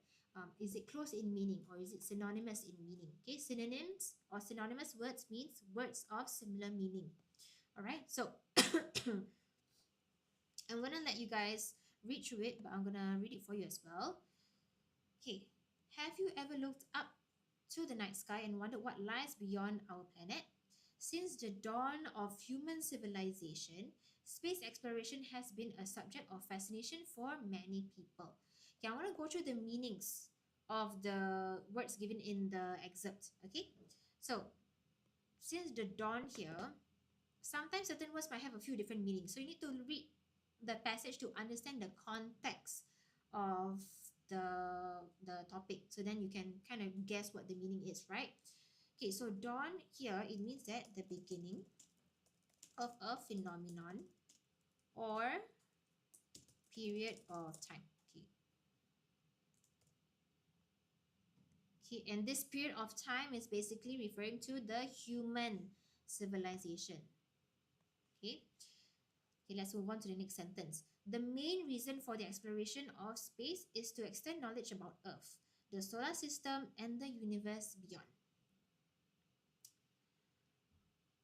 Is it close in meaning or is it synonymous in meaning? Okay, synonyms or synonymous words means words of similar meaning. All right, so I'm gonna let you guys read through it, but I'm gonna read it for you as well. Okay, have you ever looked up to the night sky and wondered what lies beyond our planet? Since the dawn of human civilization, space exploration has been a subject of fascination for many people. Okay, I want to go through the meanings of the words given in the excerpt. Okay, so since the dawn here, sometimes certain words might have a few different meanings. So you need to read the passage to understand the context of the topic. So then you can kind of guess what the meaning is, right? Okay, so dawn here, it means that the beginning of a phenomenon or period of time. Okay. Okay, and this period of time is basically referring to the human civilization. Okay. Okay, let's move on to the next sentence. The main reason for the exploration of space is to extend knowledge about Earth, the solar system, and the universe beyond.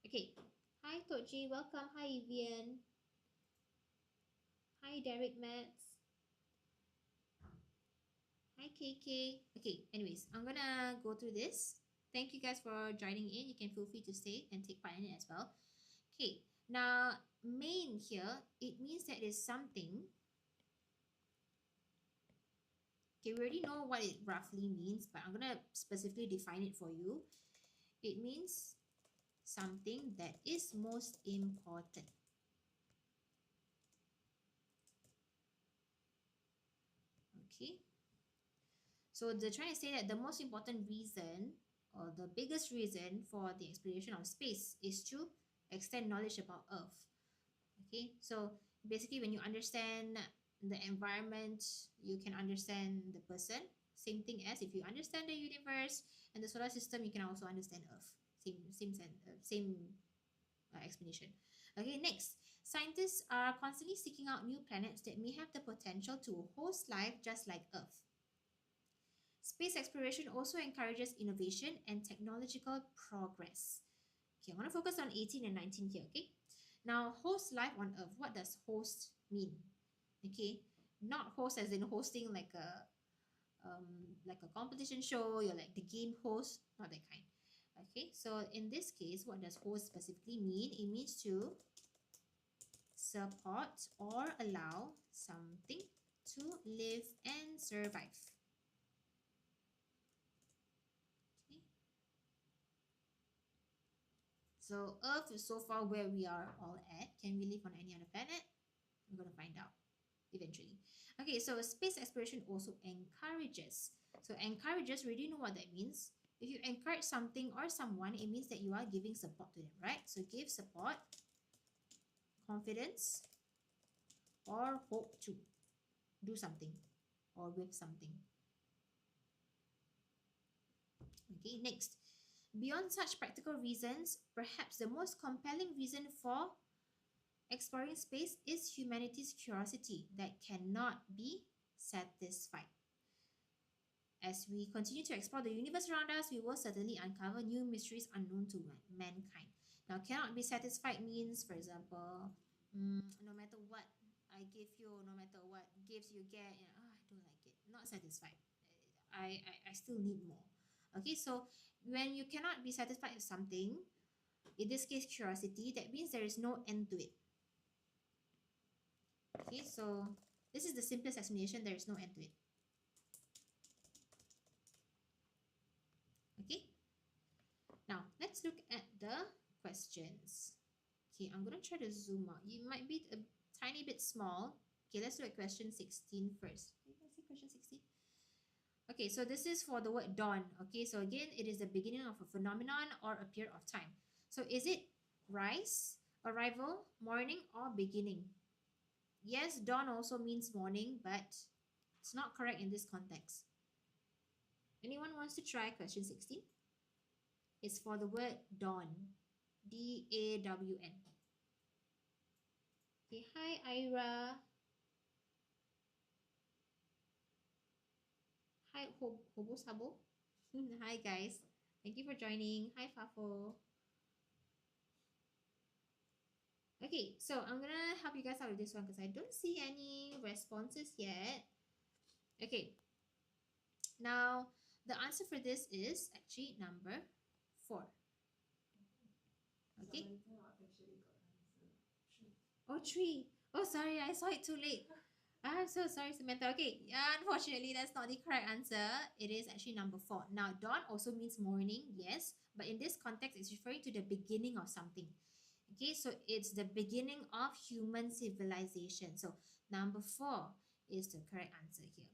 Okay. Hi, Toji. Welcome. Hi, Evian. Hi, Derek Metz. Hi, KK. Okay, anyways, I'm gonna go through this. Thank you guys for joining in. You can feel free to stay and take part in it as well. Okay, now, main here, it means that it is something Okay, we already know what it roughly means, but I'm going to specifically define it for you. It means something that is most important. Okay. So they're trying to say that the most important reason or the biggest reason for the exploration of space is to extend knowledge about Earth. Okay, so basically when you understand the environment, you can understand the person. Same thing as if you understand the universe and the solar system, you can also understand Earth. Same explanation. Okay, next. Scientists are constantly seeking out new planets that may have the potential to host life just like Earth. Space exploration also encourages innovation and technological progress. Okay, I want to focus on 18 and 19 here, okay? Now, host life on Earth. What does host mean? Okay, not host as in hosting like a competition show, you're like the game host, not that kind. Okay, so in this case, what does host specifically mean? It means to support or allow something to live and survive. Okay. So Earth is so far where we are all at. Can we live on any other planet? We're going to find out eventually. Okay, so space exploration also encourages. So encourages, we already know what that means. If you encourage something or someone, it means that you are giving support to them, right? So give support, confidence, or hope to do something or with something. Okay, next. Beyond such practical reasons, perhaps the most compelling reason for exploring space is humanity's curiosity that cannot be satisfied. As we continue to explore the universe around us, we will certainly uncover new mysteries unknown to mankind. Now, cannot be satisfied means, for example, no matter what I give you, no matter what gifts you get, I don't like it. Not satisfied. I still need more. Okay, so when you cannot be satisfied with something, in this case, curiosity, that means there is no end to it. Okay, so this is the simplest explanation. There is no end to it. Okay, now let's look at the questions. Okay, I'm going to try to zoom out. You might be a tiny bit small. Okay, let's look at question 16 first. Okay, let's see question 16. Okay, so this is for the word dawn. Okay, so again, it is the beginning of a phenomenon or a period of time. So is it rise, arrival, morning, or beginning? Yes, dawn also means morning, but it's not correct in this context. Anyone wants to try question 16? It's for the word dawn. D-A-W-N. Okay, hi Ira. Hi Hobo Sabo. Hi guys. Thank you for joining. Hi Fafo. Okay, so I'm gonna help you guys out with this one because I don't see any responses yet. Okay. Now, the answer for this is actually number 4. Okay. Oh, 3. Oh, sorry, I saw it too late. I'm so sorry, Samantha. Okay, unfortunately, that's not the correct answer. It is actually number 4. Now, dawn also means morning, yes, but in this context, it's referring to the beginning of something. Okay, so it's the beginning of human civilization. So, number 4 is the correct answer here.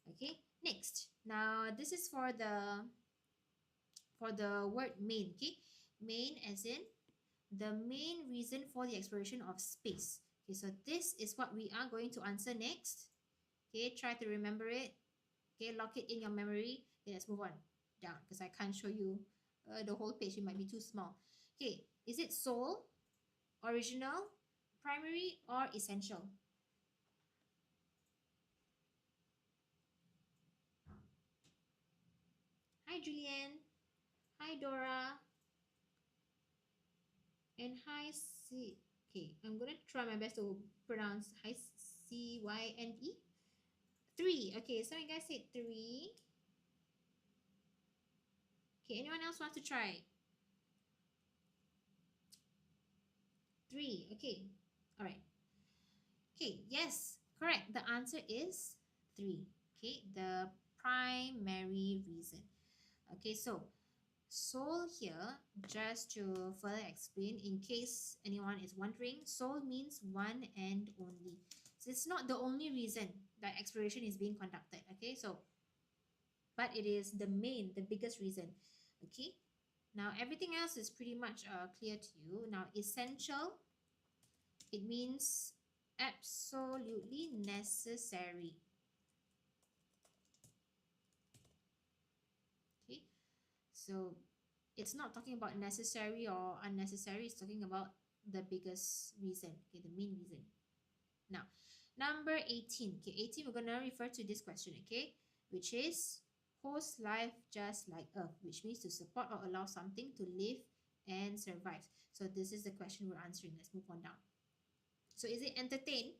Okay, next. Now, this is for the word main. Okay, main as in the main reason for the exploration of space. Okay, so this is what we are going to answer next. Okay, try to remember it. Okay, lock it in your memory. Okay, let's move on down because I can't show you the whole page. It might be too small. Okay, is it sole, original, primary, or essential? Hi, Julianne. Hi, Dora. And hi, C. Okay, I'm gonna try my best to pronounce hi C-Y-N-E. 3. Okay, so you guys said 3. Okay, anyone else wants to try? 3. Okay, all right. Okay, yes, correct. The answer is 3. Okay, the primary reason. Okay, so sole here, just to further explain, in case anyone is wondering, sole means one and only. So it's not the only reason that exploration is being conducted. Okay, so but it is the main, the biggest reason. Okay, now everything else is pretty much clear to you. Now essential, it means absolutely necessary. Okay, so it's not talking about necessary or unnecessary, it's talking about the biggest reason, okay, the main reason. Now number 18, okay, 18, we're going to refer to this question, okay, which is host life just like earth, which means to support or allow something to live and survive. So this is the question we're answering. Let's move on down. So is it entertain,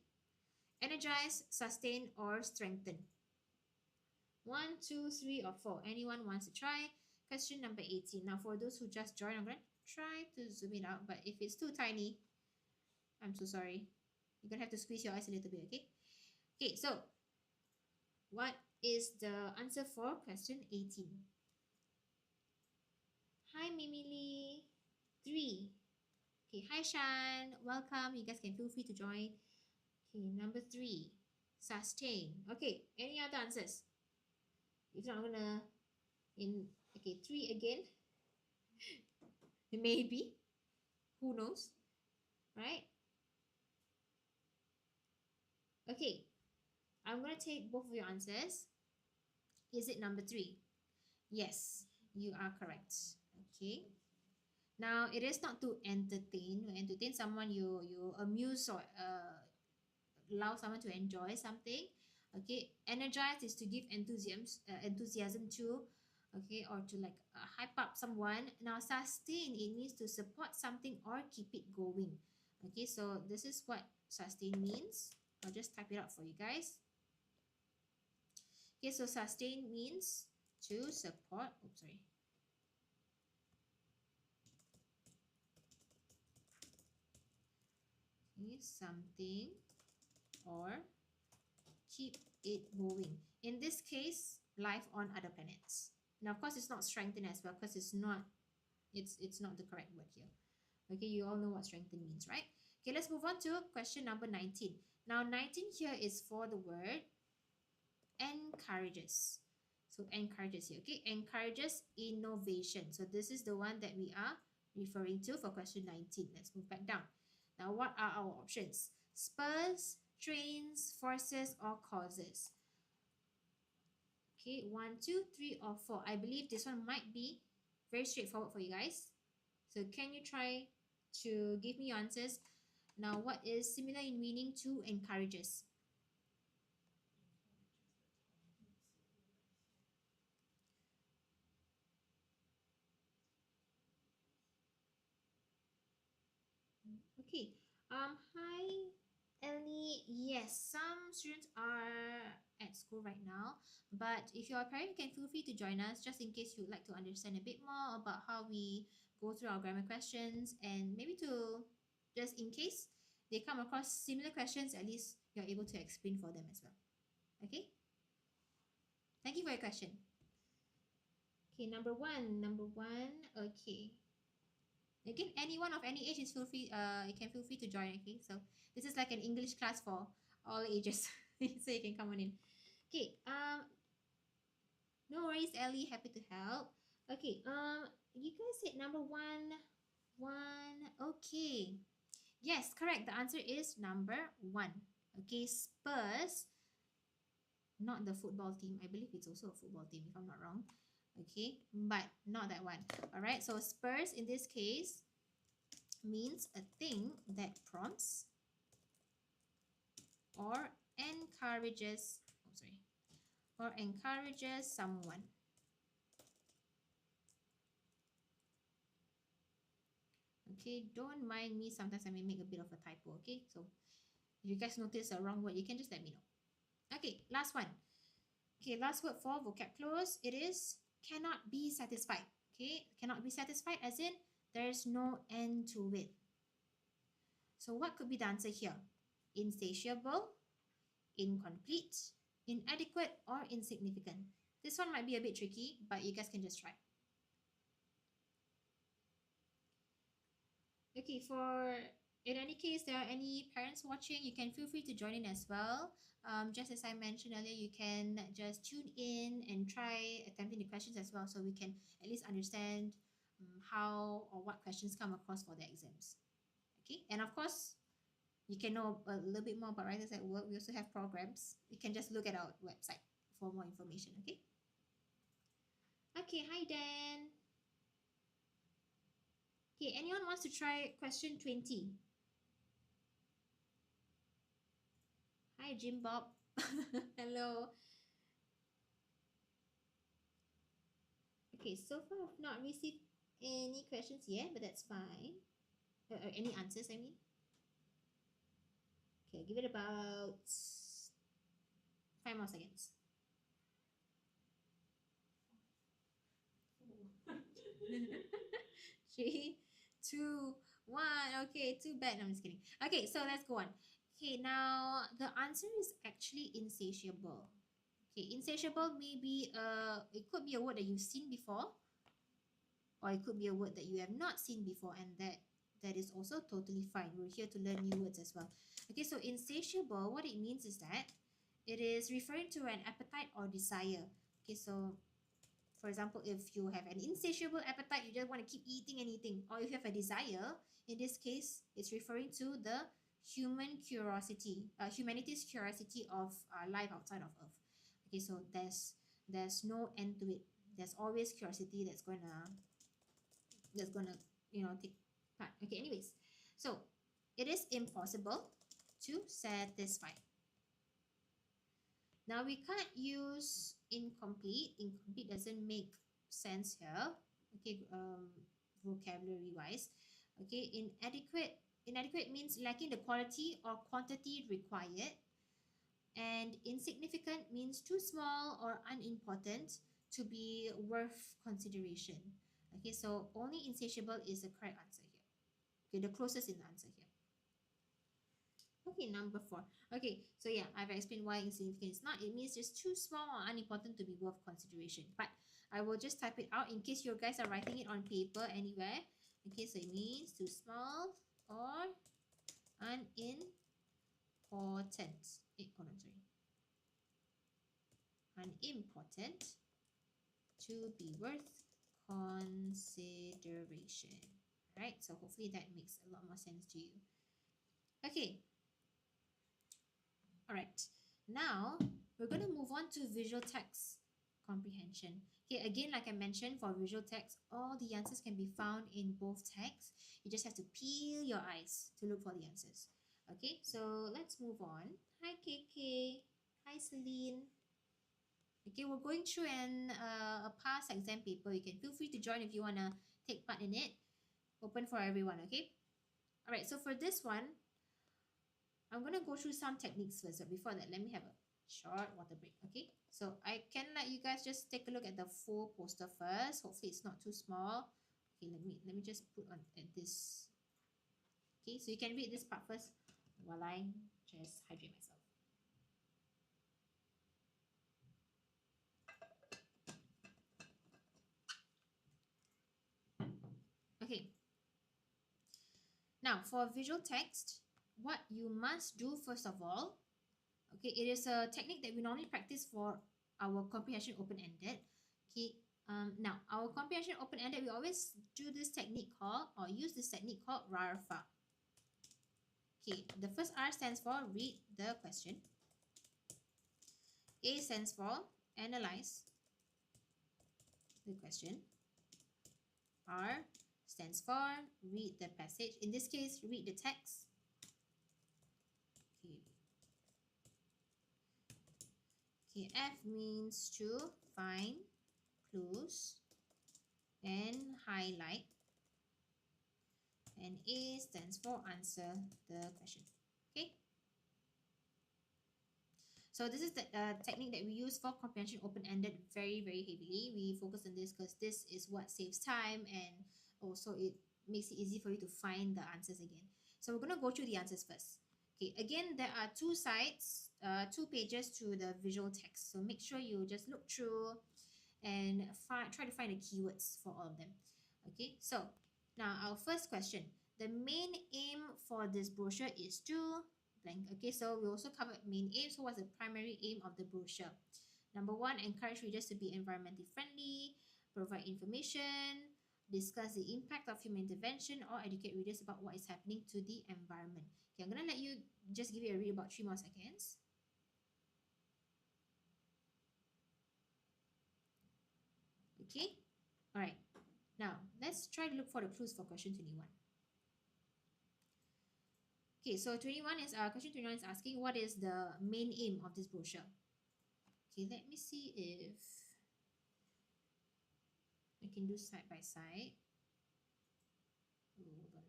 energize, sustain, or strengthen? 1, 2, 3, or 4. Anyone wants to try? Question number 18. Now for those who just joined, I'm going to try to zoom it out, but if it's too tiny, I'm so sorry. You're going to have to squeeze your eyes a little bit, okay? Okay, so what is the answer for question 18? Hi, Mimili. 3. Okay, hi, Shan. Welcome. You guys can feel free to join. Okay, number 3. Sustain. Okay, any other answers? If not, I'm going to... Okay, 3 again. Maybe. Who knows? Right? Okay, I'm going to take both of your answers. Is it number 3? Yes, you are correct. Okay. Now, it is not to entertain. You entertain someone, you amuse or allow someone to enjoy something. Okay. Energize is to give enthusiasm to, okay, or to like hype up someone. Now, sustain, it means to support something or keep it going. Okay, so this is what sustain means. I'll just type it out for you guys. Okay, so sustain means to support, oops, sorry. Okay, something or keep it going. In this case, life on other planets. Now, of course, it's not strengthen as well because it's not the correct word here. Okay, you all know what strengthen means, right? Okay, let's move on to question number 19. Now, 19 here is for the word encourages. So encourages here, okay? Encourages innovation. So this is the one that we are referring to for question 19. Let's move back down. Now, what are our options? Spurs, trains, forces, or causes? Okay, 1, 2, 3, or 4. I believe this one might be very straightforward for you guys. So can you try to give me your answers? Now, what is similar in meaning to encourages? Okay. Hi, Ellie. Yes, some students are at school right now, but if you're a parent, you can feel free to join us just in case you'd like to understand a bit more about how we go through our grammar questions, and maybe to just in case they come across similar questions, at least you're able to explain for them as well. Okay? Thank you for your question. Okay, number one. Okay. Again, anyone of any age is feel free. You can feel free to join. Okay, so this is like an English class for all ages, so you can come on in. Okay. No worries, Ellie. Happy to help. Okay. You guys said number one. Okay. Yes, correct. The answer is number 1. Okay, Spurs. Not the football team. I believe it's also a football team, if I'm not wrong. Okay, but not that one. All right. So Spurs in this case means a thing that prompts or encourages, or encourages someone. Okay, don't mind me, sometimes I may make a bit of a typo. Okay, so if you guys notice a wrong word, you can just let me know. Okay, last one. Okay, last word for vocab close, it is cannot be satisfied. Okay, cannot be satisfied as in there's no end to it. So what could be the answer here? Insatiable, incomplete, inadequate, or insignificant. This one might be a bit tricky, but you guys can just try. Okay, for in any case, there are any parents watching, you can feel free to join in as well. Just as I mentioned earlier, you can just tune in and try attempting the questions as well, so we can at least understand how or what questions come across for the exams. Okay, and of course, you can know a little bit more about Writers at Work. We also have programs. You can just look at our website for more information. Okay. Okay. Hi, Dan. Okay. Anyone wants to try question 20? Hi, Jim Bob. Hello. Okay. So far, I've not received any questions yet, but that's fine. Any answers? I mean. Okay. Give it about 5 more seconds. 3, 2, 1. Okay, too bad. No, I'm just kidding. Okay, so let's go on. Okay, now the answer is actually insatiable. Okay, insatiable may be it could be a word that you've seen before, or it could be a word that you have not seen before, and that is also totally fine. We're here to learn new words as well. Okay, so insatiable, what it means is that it is referring to an appetite or desire. Okay, so for example, if you have an insatiable appetite, you just want to keep eating and eating, or if you have a desire, in this case, it's referring to the humanity's curiosity of life outside of Earth. Okay, so there's no end to it. There's always curiosity that's gonna take part. Okay, anyways, so it is impossible to satisfy. Now we can't use incomplete. Incomplete doesn't make sense here. Okay, vocabulary wise. Okay, inadequate means lacking the quality or quantity required. And insignificant means too small or unimportant to be worth consideration. Okay, so only insatiable is the correct answer here. Okay, the closest in the answer here. Okay, number 4. Okay, so yeah, I've explained why insignificant is not. It means just too small or unimportant to be worth consideration. But I will just type it out in case you guys are writing it on paper anywhere. Okay, so it means too small or unimportant. Hold on, sorry. Unimportant to be worth consideration. Alright, so hopefully that makes a lot more sense to you. Okay. Alright, now we're going to move on to visual text comprehension. Okay, again, like I mentioned, for visual text, all the answers can be found in both texts. You just have to peel your eyes to look for the answers. Okay, so let's move on. Hi, KK. Hi, Celine. Okay, we're going through a past exam paper. You can feel free to join if you want to take part in it. Open for everyone, okay? Alright, so for this one, I'm going to go through some techniques first, but before that, let me have a short water break, okay? So I can let you guys just take a look at the full poster first. Hopefully it's not too small. Okay, let me just put on at this. Okay, so you can read this part first while I just hydrate myself. Okay. Now, for visual text, what you must do first of all, okay, it is a technique that we normally practice for our comprehension open-ended. Okay, now our comprehension open-ended, we always do this technique called, or use this technique called RARFA. Okay, the first R stands for read the question. A stands for analyze the question. R stands for read the passage. In this case, read the text. Okay. Okay, F means to find clues and highlight. And A stands for answer the question. Okay. So this is the technique that we use for comprehension open-ended very, very heavily. We focus on this because this is what saves time, and also it makes it easy for you to find the answers again. So we're going to go through the answers first. Okay, again, there are two sides, two pages to the visual text. So make sure you just look through and try to find the keywords for all of them. Okay, so now our first question. The main aim for this brochure is to blank. Okay, so we also covered main aim. So what's the primary aim of the brochure? Number one, encourage readers to be environmentally friendly, provide information, discuss the impact of human intervention, or educate readers about what is happening to the environment. Okay, I'm going to let you just give it a read about 3 more seconds. Okay, all right. Now, let's try to look for the clues for question 21. Okay, so 21 is question 21 is asking what is the main aim of this brochure. Okay, let me see if I can do side by side. Oh, hold on.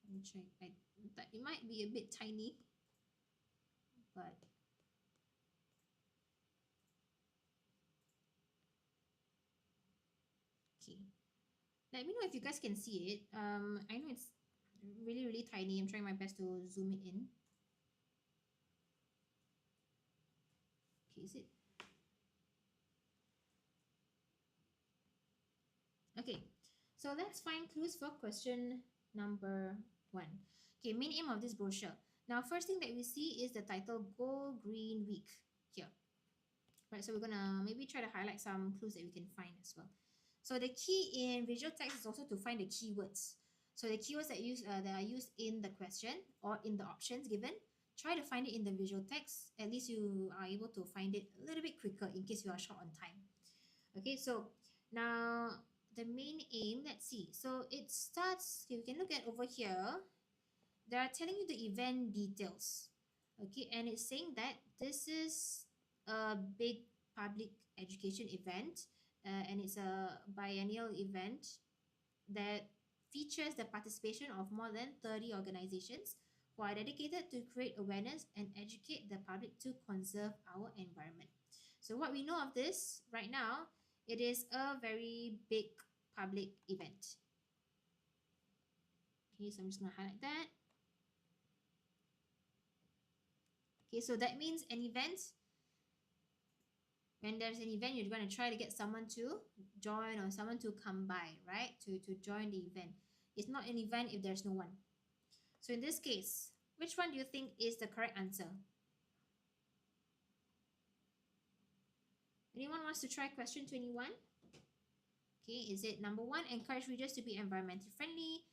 Let me check. It might be a bit tiny, but okay. Let me know if you guys can see it. I know it's really tiny. I'm trying my best to zoom it in. Okay, is it? Okay, so let's find clues for question number 1. Okay, main aim of this brochure. Now, first thing that we see is the title Go Green Week here. Right, so we're gonna maybe try to highlight some clues that we can find as well. So the key in visual text is also to find the keywords. So the keywords that are used in the question or in the options given, try to find it in the visual text. At least you are able to find it a little bit quicker in case you are short on time. Okay, so now the main aim, let's see. So it starts, okay, we can look at over here. They are telling you the event details. Okay, and it's saying that this is a big public education event, and it's a biennial event that features the participation of more than 30 organizations who are dedicated to create awareness and educate the public to conserve our environment. So what we know of this right now, it is a very big public event. Okay, so I'm just going to highlight that. Okay, so that means an event, when there's an event, you're going to try to get someone to join or someone to come by, right? To join the event. It's not an event if there's no one. So in this case, which one do you think is the correct answer? Anyone wants to try question 21? Okay, is it number 1, encourage readers to be environmentally friendly?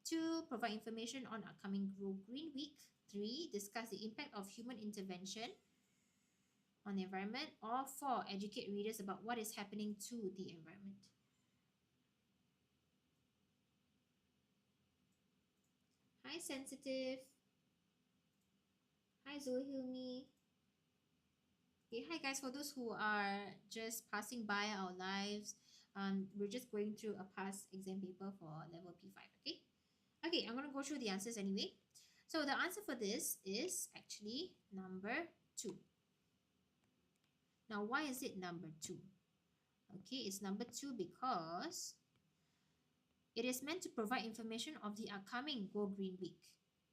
2, provide information on upcoming Go Green Week? 3, discuss the impact of human intervention on the environment? Or 4, educate readers about what is happening to the environment? Hi, Sensitive. Hi, Zulhilmi. Okay, hi guys, for those who are just passing by our lives, we're just going through a past exam paper for level P5, okay? Okay, I'm going to go through the answers anyway. So the answer for this is actually number 2. Now, why is it number 2? Okay, it's number 2 because it is meant to provide information of the upcoming Go Green Week.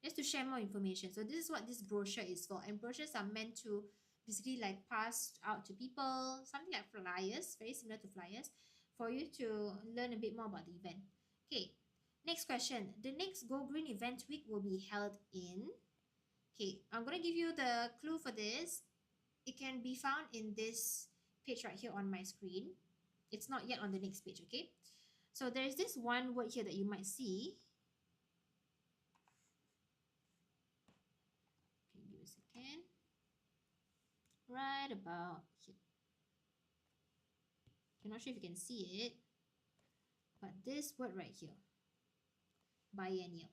Just to share more information. So this is what this brochure is for. And brochures are meant to basically like pass out to people, something like flyers, very similar to flyers, for you to learn a bit more about the event. Okay, next question. The next Go Green event week will be held in... Okay, I'm going to give you the clue for this. It can be found in this page right here on my screen. It's not yet on the next page, okay? So there's this one word here that you might see. Okay, give me a second. Right about here. I'm not sure if you can see it, but this word right here, biennial.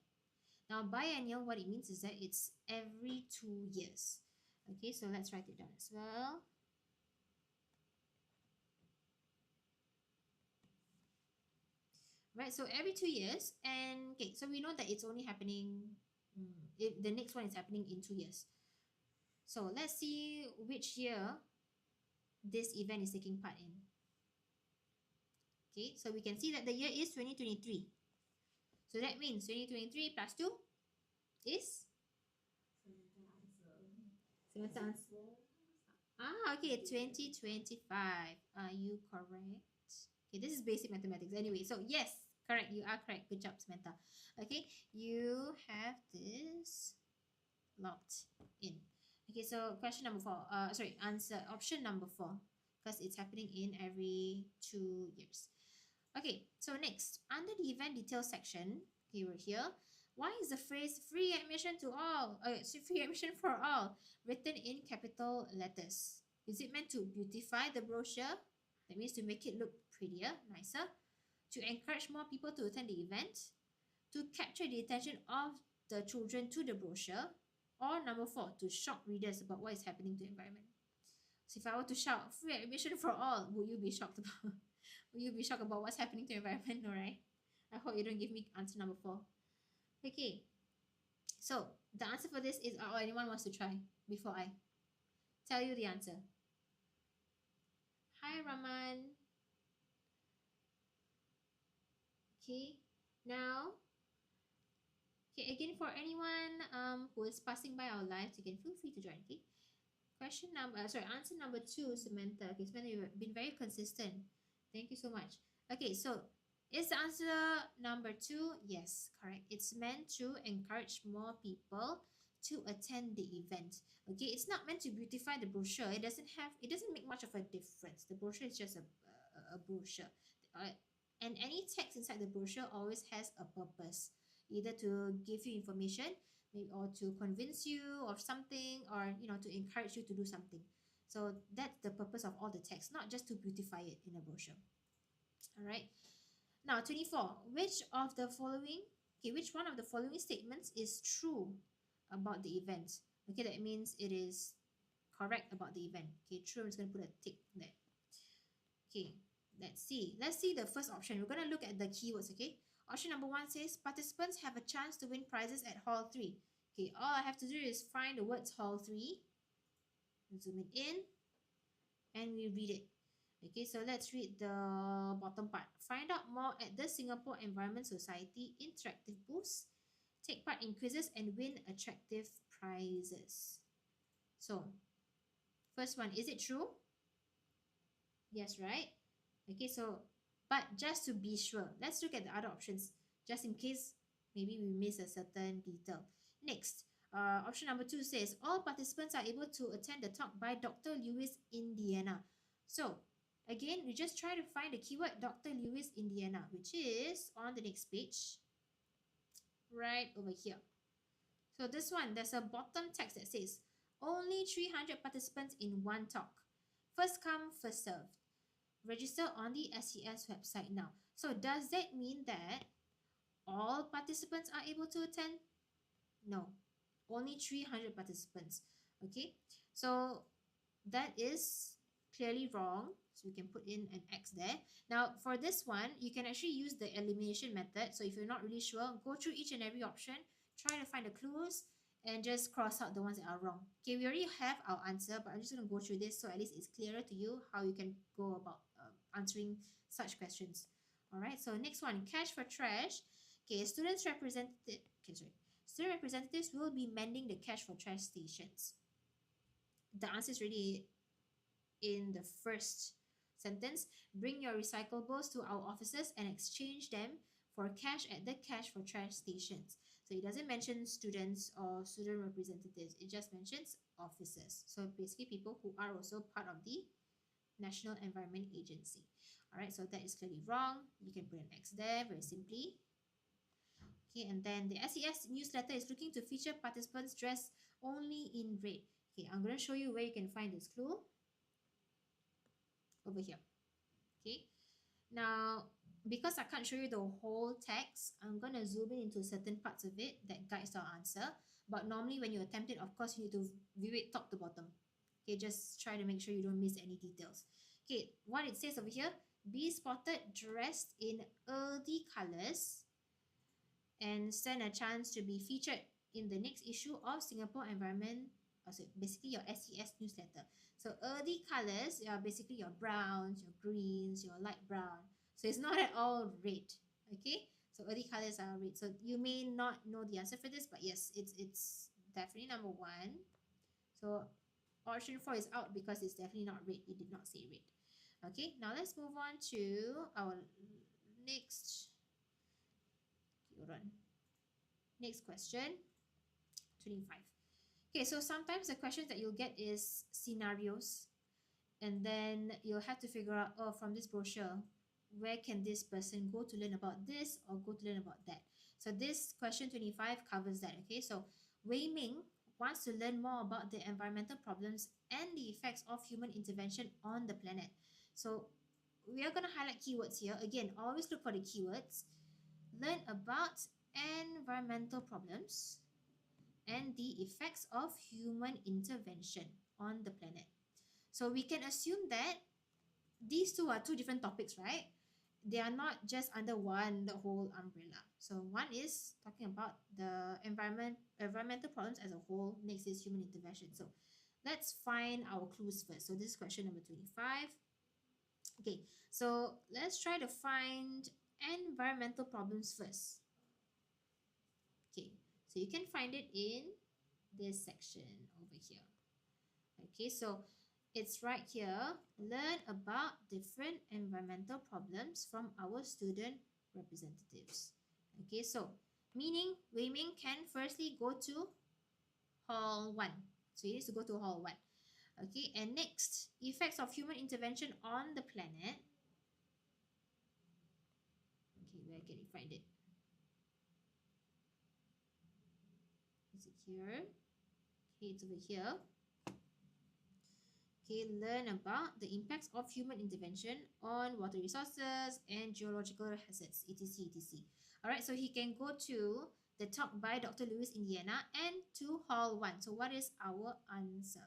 Now, biennial, what it means is that it's every 2 years. Okay, so let's write it down as well. Right, so every 2 years, and okay, so we know that it's only happening, the next one is happening in 2 years. So let's see which year this event is taking part in. Okay, so we can see that the year is 2023. So that means 2023 plus 2 is Samantha answer. Okay, 2025. Are you correct? Okay, this is basic mathematics. Anyway, so yes, correct. You are correct. Good job, Samantha. Okay, you have this locked in. Okay, so question number four. Sorry, answer option number four, because it's happening in every 2 years. Okay, so next, under the event details section, okay, we're here. Why is the phrase free admission to all, free admission for all, written in capital letters? Is it meant to beautify the brochure? That means to make it look prettier, nicer, to encourage more people to attend the event, to capture the attention of the children to the brochure, or number four, to shock readers about what is happening to the environment. So if I were to shout free admission for all, would you be shocked about will you be shocked about what's happening to the environment? No, right? I hope you don't give me answer number four. Okay. So the answer for this is, or anyone wants to try before I tell you the answer. Hi, Raman. Okay. Now, okay, again, for anyone who is passing by our lives, you can feel free to join. Okay. Answer number two, Samantha. Okay, Samantha, you've been very consistent. Thank you so much. Okay, so is the answer number two? Yes, correct. It's meant to encourage more people to attend the event. Okay, it's not meant to beautify the brochure. It doesn't make much of a difference. The brochure is just a brochure. Uh, and any text inside the brochure always has a purpose, either to give you information, maybe, or to convince you of something, or to encourage you to do something. So that's the purpose of all the text, not just to beautify it in a brochure. All right. Now, 24. Which one of the following statements is true about the event? Okay, that means it is correct about the event. Okay, true, I'm just going to put a tick there. Okay, let's see. Let's see the first option. We're going to look at the keywords, okay? Option number one says, participants have a chance to win prizes at Hall 3. Okay, all I have to do is find the words Hall 3, zoom it in, and we read it. Okay, so let's read the bottom part. Find out more at the Singapore Environment Society interactive booths. Take part in quizzes and win attractive prizes. So, first one, is it true? Yes, right? Okay, so, but just to be sure, let's look at the other options, just in case maybe we miss a certain detail. Next, option number two says, all participants are able to attend the talk by Dr. Lewis, Indiana. So, again, we just try to find the keyword Dr. Lewis, Indiana, which is on the next page, right over here. So this one, there's a bottom text that says, only 300 participants in one talk. First come, first served. Register on the SES website now. So does that mean that all participants are able to attend? No, only 300 participants. Okay, so that is clearly wrong. So we can put in an X there. Now for this one, you can actually use the elimination method. So if you're not really sure, go through each and every option, try to find the clues, and just cross out the ones that are wrong. Okay, we already have our answer, but I'm just going to go through this so at least it's clearer to you how you can go about answering such questions. All right, so next one, cash for trash. Okay, student representatives will be mending the cash for trash stations. The answer is really in the first sentence. Bring your recyclables to our offices and exchange them for cash at the cash for trash stations. So it doesn't mention students or student representatives. It just mentions officers. So basically people who are also part of the National Environment Agency. All right, so that is clearly wrong. You can put an X there very simply. Okay, and then the SES newsletter is looking to feature participants dressed only in red. Okay, I'm going to show you where you can find this clue. Over here. Okay, now because I can't show you the whole text, I'm going to zoom in into certain parts of it that guides our answer. But normally when you attempt it, of course, you need to view it top to bottom. Okay, just try to make sure you don't miss any details. Okay, what it says over here, be spotted dressed in earthy colors and stand a chance to be featured in the next issue of Singapore Environment, so basically your SES newsletter. So earthy colors are basically your browns, your greens, your light brown. So it's not at all red. Okay, so earthy colors are red. So you may not know the answer for this, but yes, it's definitely number one. So Option 4 is out because it's definitely not red. It did not say red. Okay, now let's move on to our next. Hold on. Next question, 25. Okay, so sometimes the questions that you'll get is scenarios, and then you'll have to figure out, oh, from this brochure, where can this person go to learn about this or go to learn about that? So this question 25 covers that. Okay, so Wei Ming wants to learn more about the environmental problems and the effects of human intervention on the planet. So we are going to highlight keywords here. Again, always look for the keywords. Learn about environmental problems and the effects of human intervention on the planet. So we can assume that these two are two different topics, right? They are not just under the whole umbrella. So one is talking about the environmental problems as a whole. Next is human intervention. So let's find our clues first. So this is question number 25. Okay, so let's try to find environmental problems first. Okay, so you can find it in this section over here. Okay, so it's right here. Learn about different environmental problems from our student representatives. Okay, so meaning Wei Ming can firstly go to Hall 1. So he needs to go to Hall 1. Okay, and next, effects of human intervention on the planet. Okay, where can you find it? Is it here? Okay, it's over here. Okay, learn about the impacts of human intervention on water resources and geological hazards, etc, etc. Alright, so he can go to the talk by Dr. Lewis, Indiana, and to Hall 1. So what is our answer?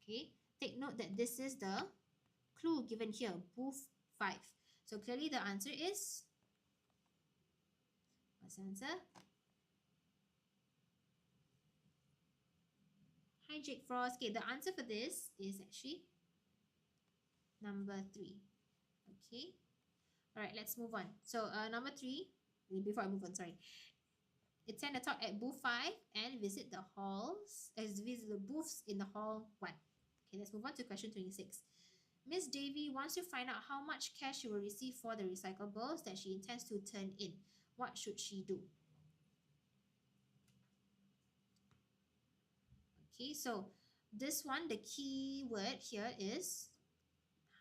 Okay, take note that this is the clue given here, booth 5. So clearly the answer is, what's the answer? Hi Jake Frost. Okay, the answer for this is actually number 3. Okay. Alright, let's move on. So number 3, before I move on, sorry. Attend a talk at booth 5 and visit the halls, visit the booths in the hall 1. Okay, let's move on to question 26. Miss Davy wants to find out how much cash she will receive for the recyclables that she intends to turn in. What should she do? Okay, so this one, the key word here is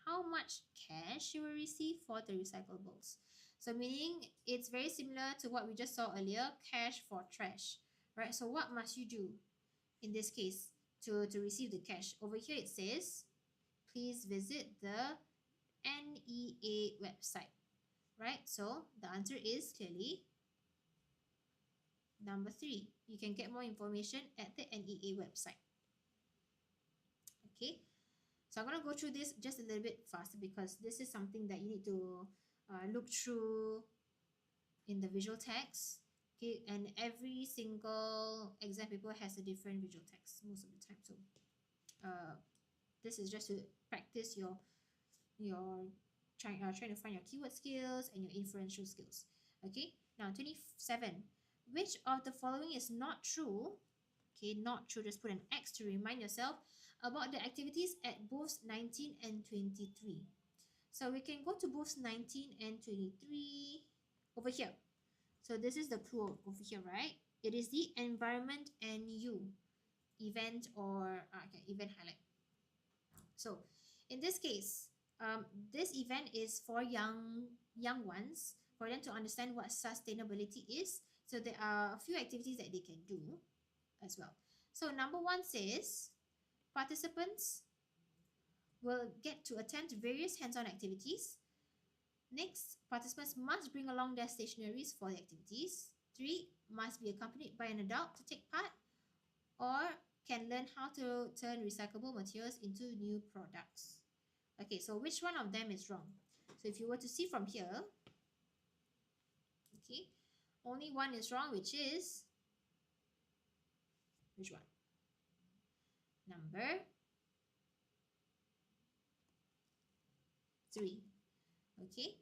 how much cash you will receive for the recyclables. So meaning it's very similar to what we just saw earlier, cash for trash, right? So what must you do in this case to receive the cash? Over here it says, please visit the NEA website, right? So the answer is clearly number 3. You can get more information at the NEA website. Okay, so I'm going to go through this just a little bit faster because this is something that you need to look through in the visual text. Okay, and every single exam paper has a different visual text most of the time. So this is just to practice your trying to find your keyword skills and your inferential skills. Okay, now 27. Which of the following is not true? Okay, not true. Just put an X to remind yourself about the activities at booths 19 and 23. So we can go to booths 19 and 23 over here. So this is the clue over here, right? It is the environment and you event or event highlight. So in this case, this event is for young ones, for them to understand what sustainability is. So there are a few activities that they can do as well. So number 1 says participants will get to attempt various hands-on activities. Next, participants must bring along their stationeries for the activities. 3, must be accompanied by an adult to take part, or can learn how to turn recyclable materials into new products. Okay, so which one of them is wrong? So if you were to see from here, okay, only one is wrong, which is which one? Number 3. Okay.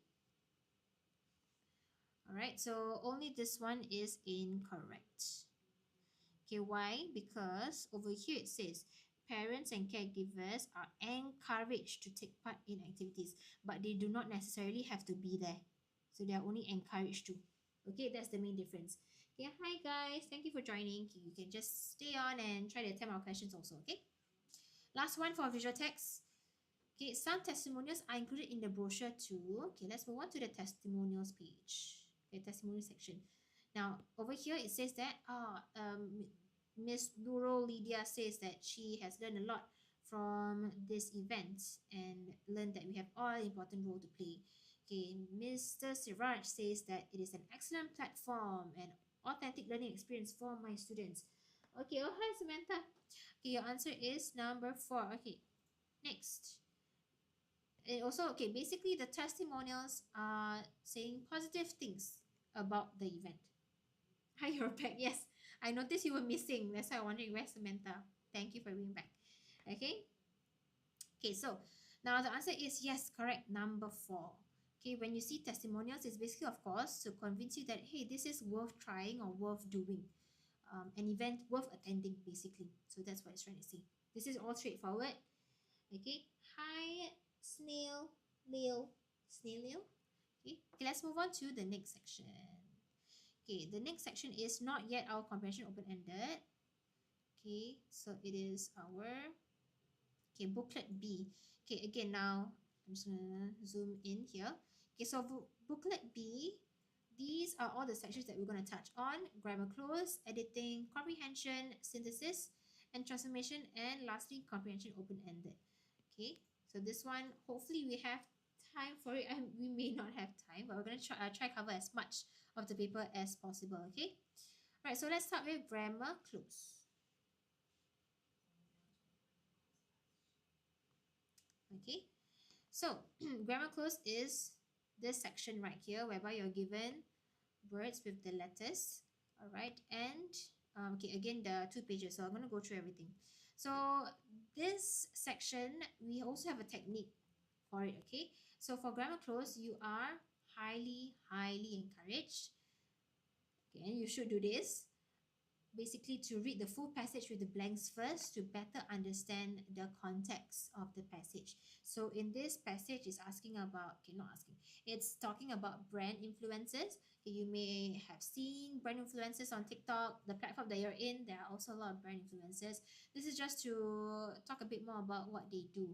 Alright, so only this one is incorrect. Okay, why? Because over here it says parents and caregivers are encouraged to take part in activities, but they do not necessarily have to be there. So they are only encouraged to. Okay, that's the main difference. Okay, hi guys, thank you for joining. Okay, you can just stay on and try to attempt our questions also. Okay, last one for visual text. Okay, some testimonials are included in the brochure too. Okay, let's move on to the testimonials page. Okay, testimonial section. Now, over here it says that Miss Nurul Lydia says that she has learned a lot from this event and learned that we have all important role to play. Okay, Mr. Siraj says that it is an excellent platform and authentic learning experience for my students. Okay, oh hi Samantha. Okay, your answer is number 4. Okay, next. And also, okay, basically the testimonials are saying positive things about the event. Hi, you're back. Yes, I noticed you were missing. That's why I'm wondering where's Samantha. Thank you for being back. Okay. Okay, so now the answer is yes, correct. Number 4. Okay, when you see testimonials, it's basically, of course, to convince you that hey, this is worth trying or worth doing, an event worth attending, basically. So that's what it's trying to say. This is all straightforward. Okay. Hi, snail, Lil, snail, Lil. Okay, let's move on to the next section. Okay, the next section is not yet our comprehension open-ended. Okay, so it is our booklet B. Okay, again now I'm just gonna zoom in here. Okay, so booklet B, these are all the sections that we're gonna touch on: grammar close, editing, comprehension, synthesis, and transformation, and lastly comprehension open-ended. Okay, so this one hopefully we have time for it, and we may not have time, but we're gonna try cover as much of the paper as possible. Okay, right, so let's start with grammar close. Okay, so grammar close is this section right here, whereby you're given words with the letters. All right, and okay, again the 2 pages, so I'm going to go through everything. So this section, we also have a technique for it. Okay, so for grammar close, you are highly encouraged, okay, and you should do this, basically to read the full passage with the blanks first to better understand the context of the passage. So in this passage, it's asking about, okay, not asking, it's talking about brand influencers. Okay, you may have seen brand influencers on TikTok, the platform that you're in. There are also a lot of brand influencers. This is just to talk a bit more about what they do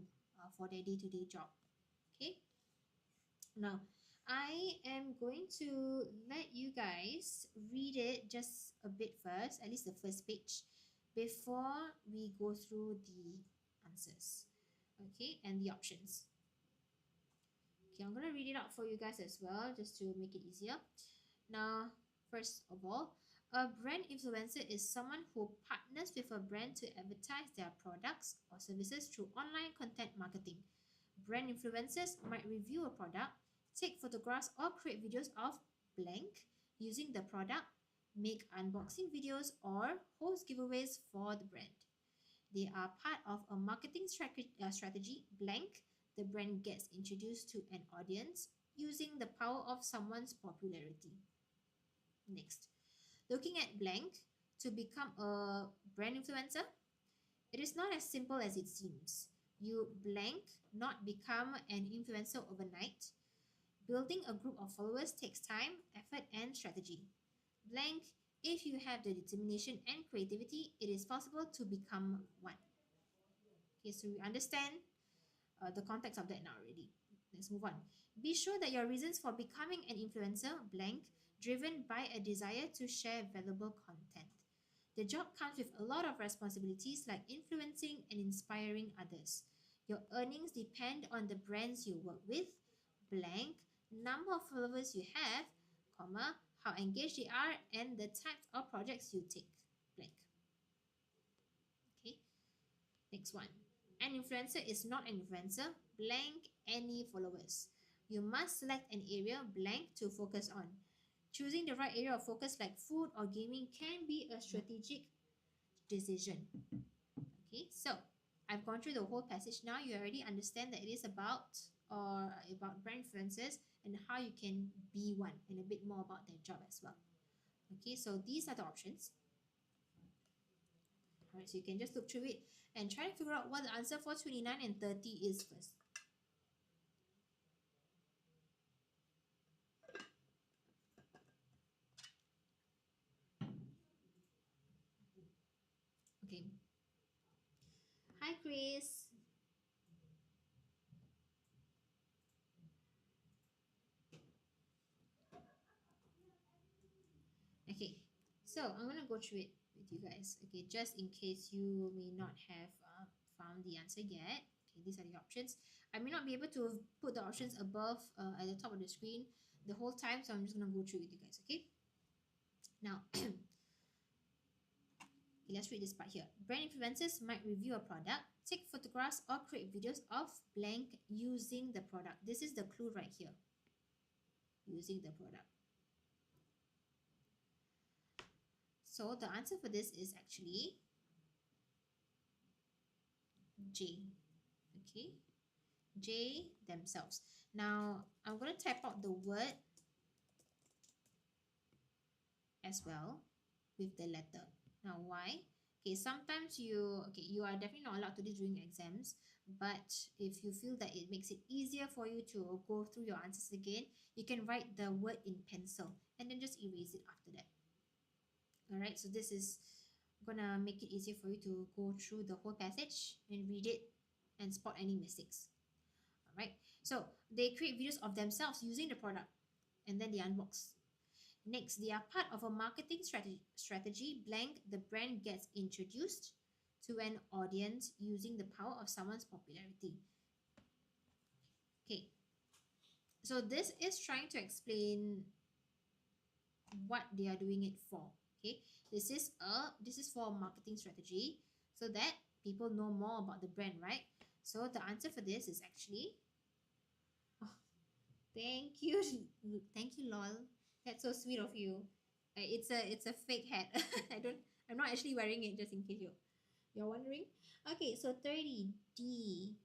for their day-to-day job. Okay, now I am going to let you guys read it just a bit first, at least the first page, before we go through the answers, okay, and the options. Okay, I'm going to read it out for you guys as well, just to make it easier. Now, first of all, a brand influencer is someone who partners with a brand to advertise their products or services through online content marketing. Brand influencers might review a product, take photographs or create videos of blank using the product, make unboxing videos, or host giveaways for the brand. They are part of a marketing strategy blank. The brand gets introduced to an audience using the power of someone's popularity. Next, looking at blank to become a brand influencer, it is not as simple as it seems. You blank not become an influencer overnight. Building a group of followers takes time, effort, and strategy. Blank, if you have the determination and creativity, it is possible to become one. Okay, so we understand the context of that now already. Let's move on. Be sure that your reasons for becoming an influencer, blank, driven by a desire to share valuable content. The job comes with a lot of responsibilities like influencing and inspiring others. Your earnings depend on the brands you work with, blank, number of followers you have, comma, how engaged they are, and the types of projects you take, blank. Okay, next one. An influencer is not an influencer, blank, any followers. You must select an area, blank, to focus on. Choosing the right area of focus like food or gaming can be a strategic decision. Okay, so I've gone through the whole passage now. You already understand that it is about brand influencers and how you can be one, and a bit more about their job as well. Okay, so these are the options. Alright, so you can just look through it and try to figure out what the answer for 29 and 30 is first. Okay. Hi, Chris. Okay, so I'm gonna go through it with you guys. Okay, just in case you may not have found the answer yet. Okay, these are the options. I may not be able to put the options above at the top of the screen the whole time, so I'm just gonna go through with you guys. Okay. Now, let's read this part here. Brand influencers might review a product, take photographs, or create videos of blank using the product. This is the clue right here. Using the product. So the answer for this is actually J. Okay, J themselves. Now I'm going to type out the word as well with the letter. Now why? Okay, sometimes you are definitely not allowed to do this during exams, but if you feel that it makes it easier for you to go through your answers again, you can write the word in pencil and then just erase it after that. Alright, so this is gonna make it easier for you to go through the whole passage and read it and spot any mistakes. Alright, so they create videos of themselves using the product and then they unbox. Next, they are part of a marketing strategy blank. The brand gets introduced to an audience using the power of someone's popularity. Okay, so this is trying to explain what they are doing it for. Okay, this is for marketing strategy so that people know more about the brand, right? So the answer for this is actually, oh, thank you, thank you, lol. That's so sweet of you. It's a fake hat. I'm not actually wearing it, just in case you're wondering. Okay, so 30, D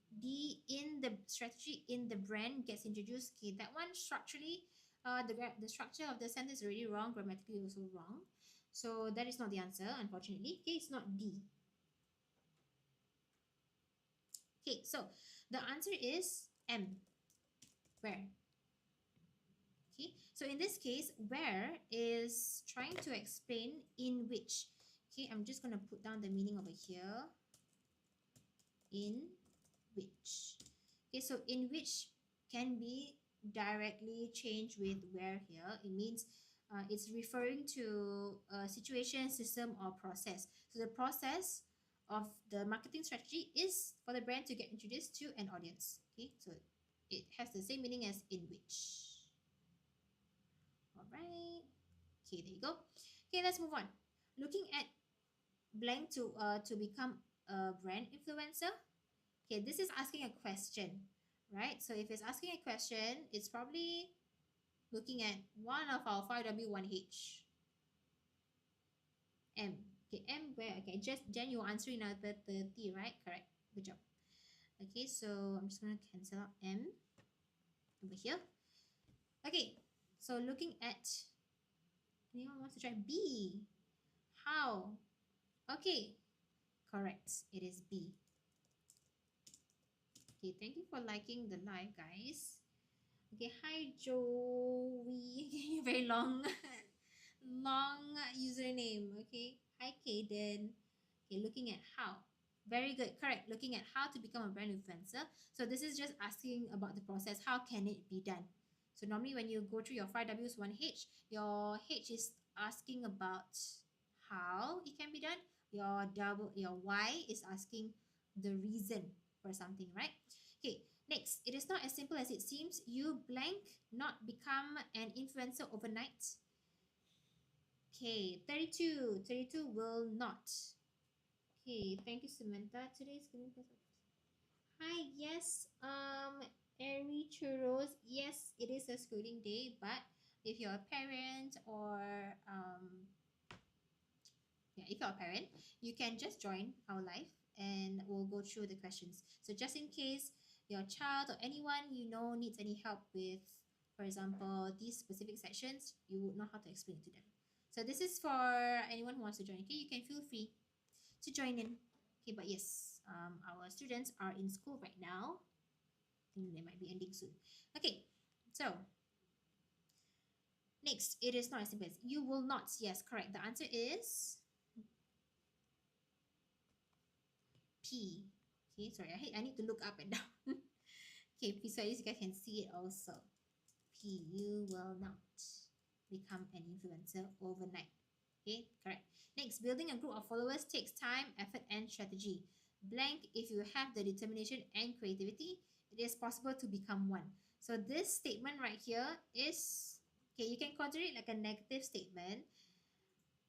in the strategy in the brand gets introduced. Okay, that one structurally, the structure of the sentence is already wrong, grammatically also wrong. So that is not the answer, unfortunately. Okay, it's not D. Okay, so the answer is M. Where? Okay, so in this case, where is trying to explain in which. Okay, I'm just going to put down the meaning over here. In which. Okay, so in which can be directly changed with where here. It means it's referring to a situation, system, or process. So the process of the marketing strategy is for the brand to get introduced to an audience. Okay, so it has the same meaning as in which. All right. Okay, there you go. Okay, let's move on. Looking at blank to become a brand influencer. Okay, this is asking a question, right? So if it's asking a question, it's probably looking at one of our 5W1H. M. Okay, M where? Okay, just Jen, you're answering now the 30, right? Correct. Good job. Okay, so I'm just going to cancel out M over here. Okay, so looking at, anyone wants to try B? How? Okay, correct. It is B. Okay, thank you for liking the live, guys. Okay, hi Joey. Very long, long username. Okay, hi Kaden. Okay, looking at how. Very good, correct. Looking at how to become a brand influencer. So this is just asking about the process. How can it be done? So normally when you go through your 5Ws 1H, your H is asking about how it can be done. Your Y is asking the reason for something, right? Okay, next, it is not as simple as it seems. You blank not become an influencer overnight. Okay, 32. 32 will not. Okay, thank you, Samantha. Today's going to be. Hi, yes. Airy Churros. Yes, it is a schooling day, but if you're a parent or yeah, if you're a parent, you can just join our live and we'll go through the questions. So just in case your child or anyone you know needs any help with, for example, these specific sections, you would know how to explain it to them. So this is for anyone who wants to join. Okay, you can feel free to join in. Okay, but yes, our students are in school right now. I think they might be ending soon. Okay, so next, it is not as simple as you will not. Yes, correct. The answer is P. Okay, sorry, I need to look up and down. Okay, so at least you guys can see it also. P, you will not become an influencer overnight. Okay, correct. Next, building a group of followers takes time, effort, and strategy. Blank, if you have the determination and creativity, it is possible to become one. So this statement right here is, okay, you can consider it like a negative statement,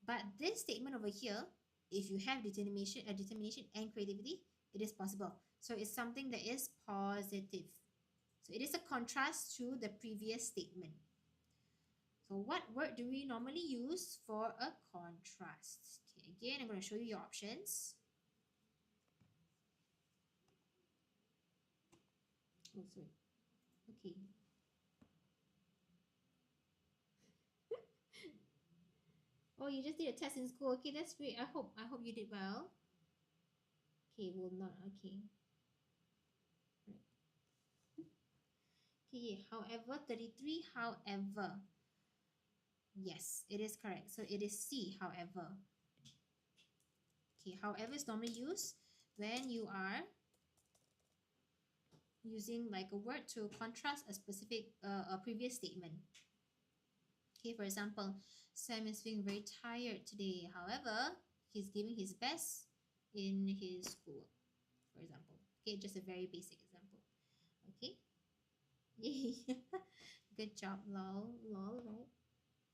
but this statement over here, if you have determination and creativity, it is possible. So it's something that is positive. So it is a contrast to the previous statement. So what word do we normally use for a contrast? Okay, again, I'm going to show you your options. Oh, sorry. Okay. Oh, you just did a test in school. Okay, that's great. I hope you did well. Okay, will not. Okay. Right. Okay, however, 33, however. Yes, it is correct. So it is C, however. Okay, however is normally used when you are using like a word to contrast a specific a previous statement. Okay, for example, Sam is feeling very tired today. However, he's giving his best in his schoolwork, for example. Okay, just a very basic example. Okay. Yay. Good job, lol, lol, right?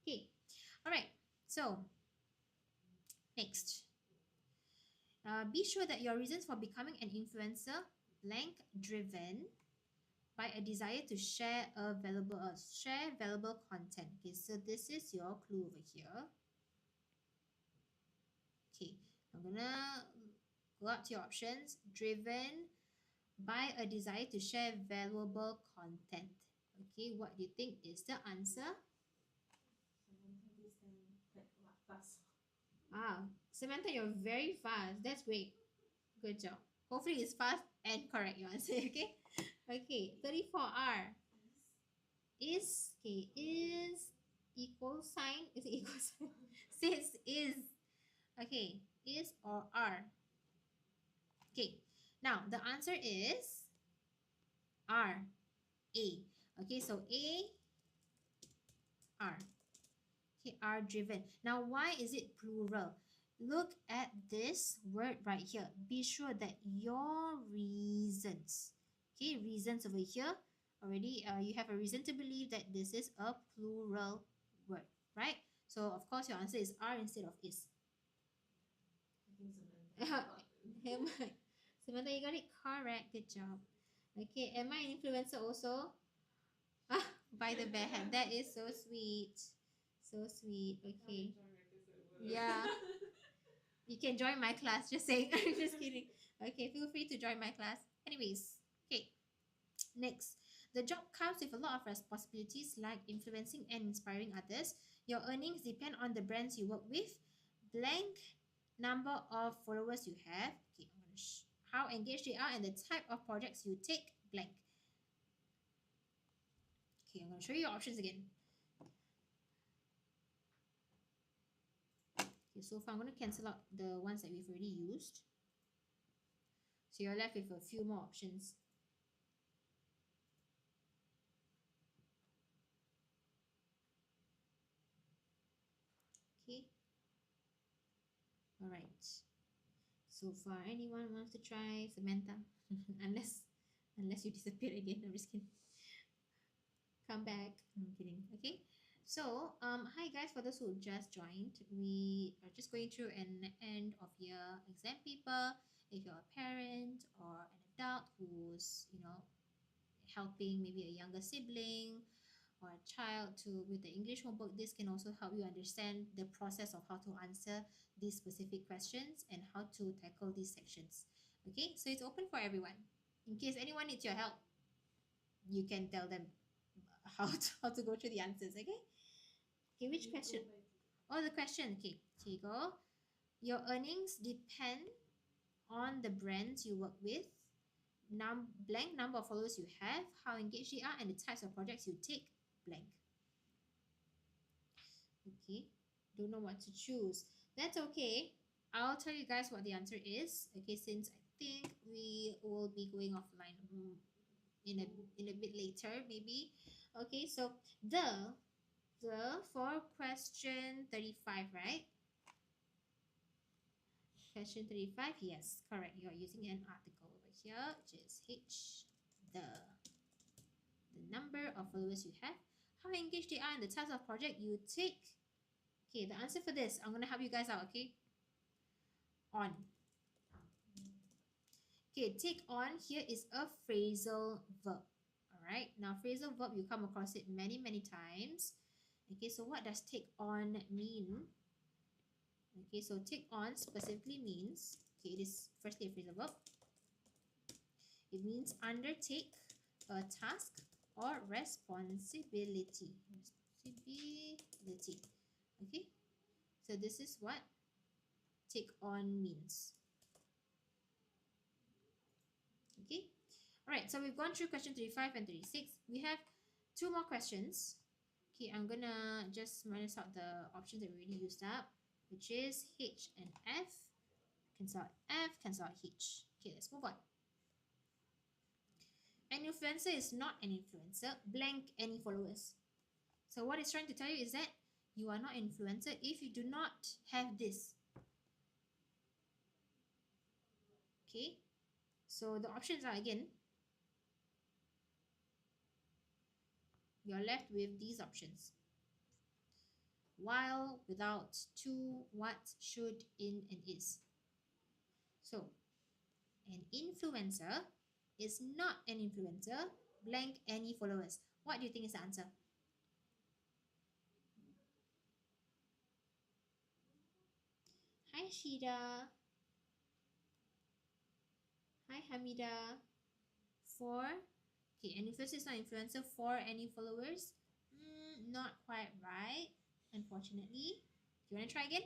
Okay. All right. So next, be sure that your reasons for becoming an influencer blank driven by a desire to share valuable content. Okay, so this is your clue over here. Okay, I'm gonna go up to your options. Driven by a desire to share valuable content. Okay, what do you think is the answer? Samantha, this time quite fast. Ah, Samantha, you're very fast. That's great. Good job. Hopefully it's fast and correct your answer. Okay. Okay. 34R is, okay, is equal sign. Is it equal sign? Says is. Okay. Is or are. Okay. Now the answer is R. A. Okay. So A, R. Okay. R driven. Now why is it plural? Look at this word right here. Be sure that your reasons, okay, reasons over here already, you have a reason to believe that this is a plural word, right? So of course your answer is R instead of is. I think Samantha got it. Samantha, you got it correct. Good job. Okay, am I an influencer also? Ah, by the bare hand. That is so sweet. So sweet. Okay. Yeah. You can join my class. Just saying. Just kidding. Okay, feel free to join my class. Anyways, okay. Next, the job comes with a lot of responsibilities like influencing and inspiring others. Your earnings depend on the brands you work with. Blank number of followers you have. Okay, I'm gonna how engaged they are and the type of projects you take. Blank. Okay, I'm gonna show you your options again. Okay, so far I'm gonna cancel out the ones that we've already used. So you're left with a few more options. Okay. All right. So far, anyone wants to try Samantha? unless you disappear again. I'm just kidding. Come back. I'm kidding. Okay. So, hi guys. For those who just joined, we are just going through an end of year exam paper. If you're a parent or an adult who's helping maybe a younger sibling or a child to with the English homework, this can also help you understand the process of how to answer these specific questions and how to tackle these sections. Okay, so it's open for everyone. In case anyone needs your help, you can tell them how to go through the answers. Okay. Okay, which question? Oh, the question. Okay, here you go. Your earnings depend on the brands you work with, blank number of followers you have, how engaged they are, and the types of projects you take, blank. Okay, don't know what to choose. That's okay. I'll tell you guys what the answer is. Okay, since I think we will be going offline in a bit later, maybe. Okay, so the for question 35, right? Question 35, yes, correct. You are using an article over here, which is the number of followers you have, how engaged they are, and the types of project you take. Okay, the answer for this, I'm gonna help you guys out. Okay, on. Okay, take on here is a phrasal verb. All right, now phrasal verb, you come across it many times. Okay, so what does take on mean? Okay, so take on specifically means, okay, it is firstly a phrasal verb. It means undertake a task or responsibility. Responsibility. Okay, so this is what take on means. Okay, all right, so we've gone through question 35 and 36. We have two more questions. Okay, I'm gonna just minus out the options that we already used up, which is H and F. Cancel out F, cancel out H. Okay, let's move on. An influencer is not an influencer, blank any followers. So what it's trying to tell you is that you are not an influencer if you do not have this. Okay, so the options are, again, you're left with these options: while, without, to, what, should, in, and is. So an influencer is not an influencer, blank any followers. What do you think is the answer? Hi Shida. Hi Hamida. For, okay, an influencer is not influencer for any followers. Not quite right, unfortunately. Do you want to try again?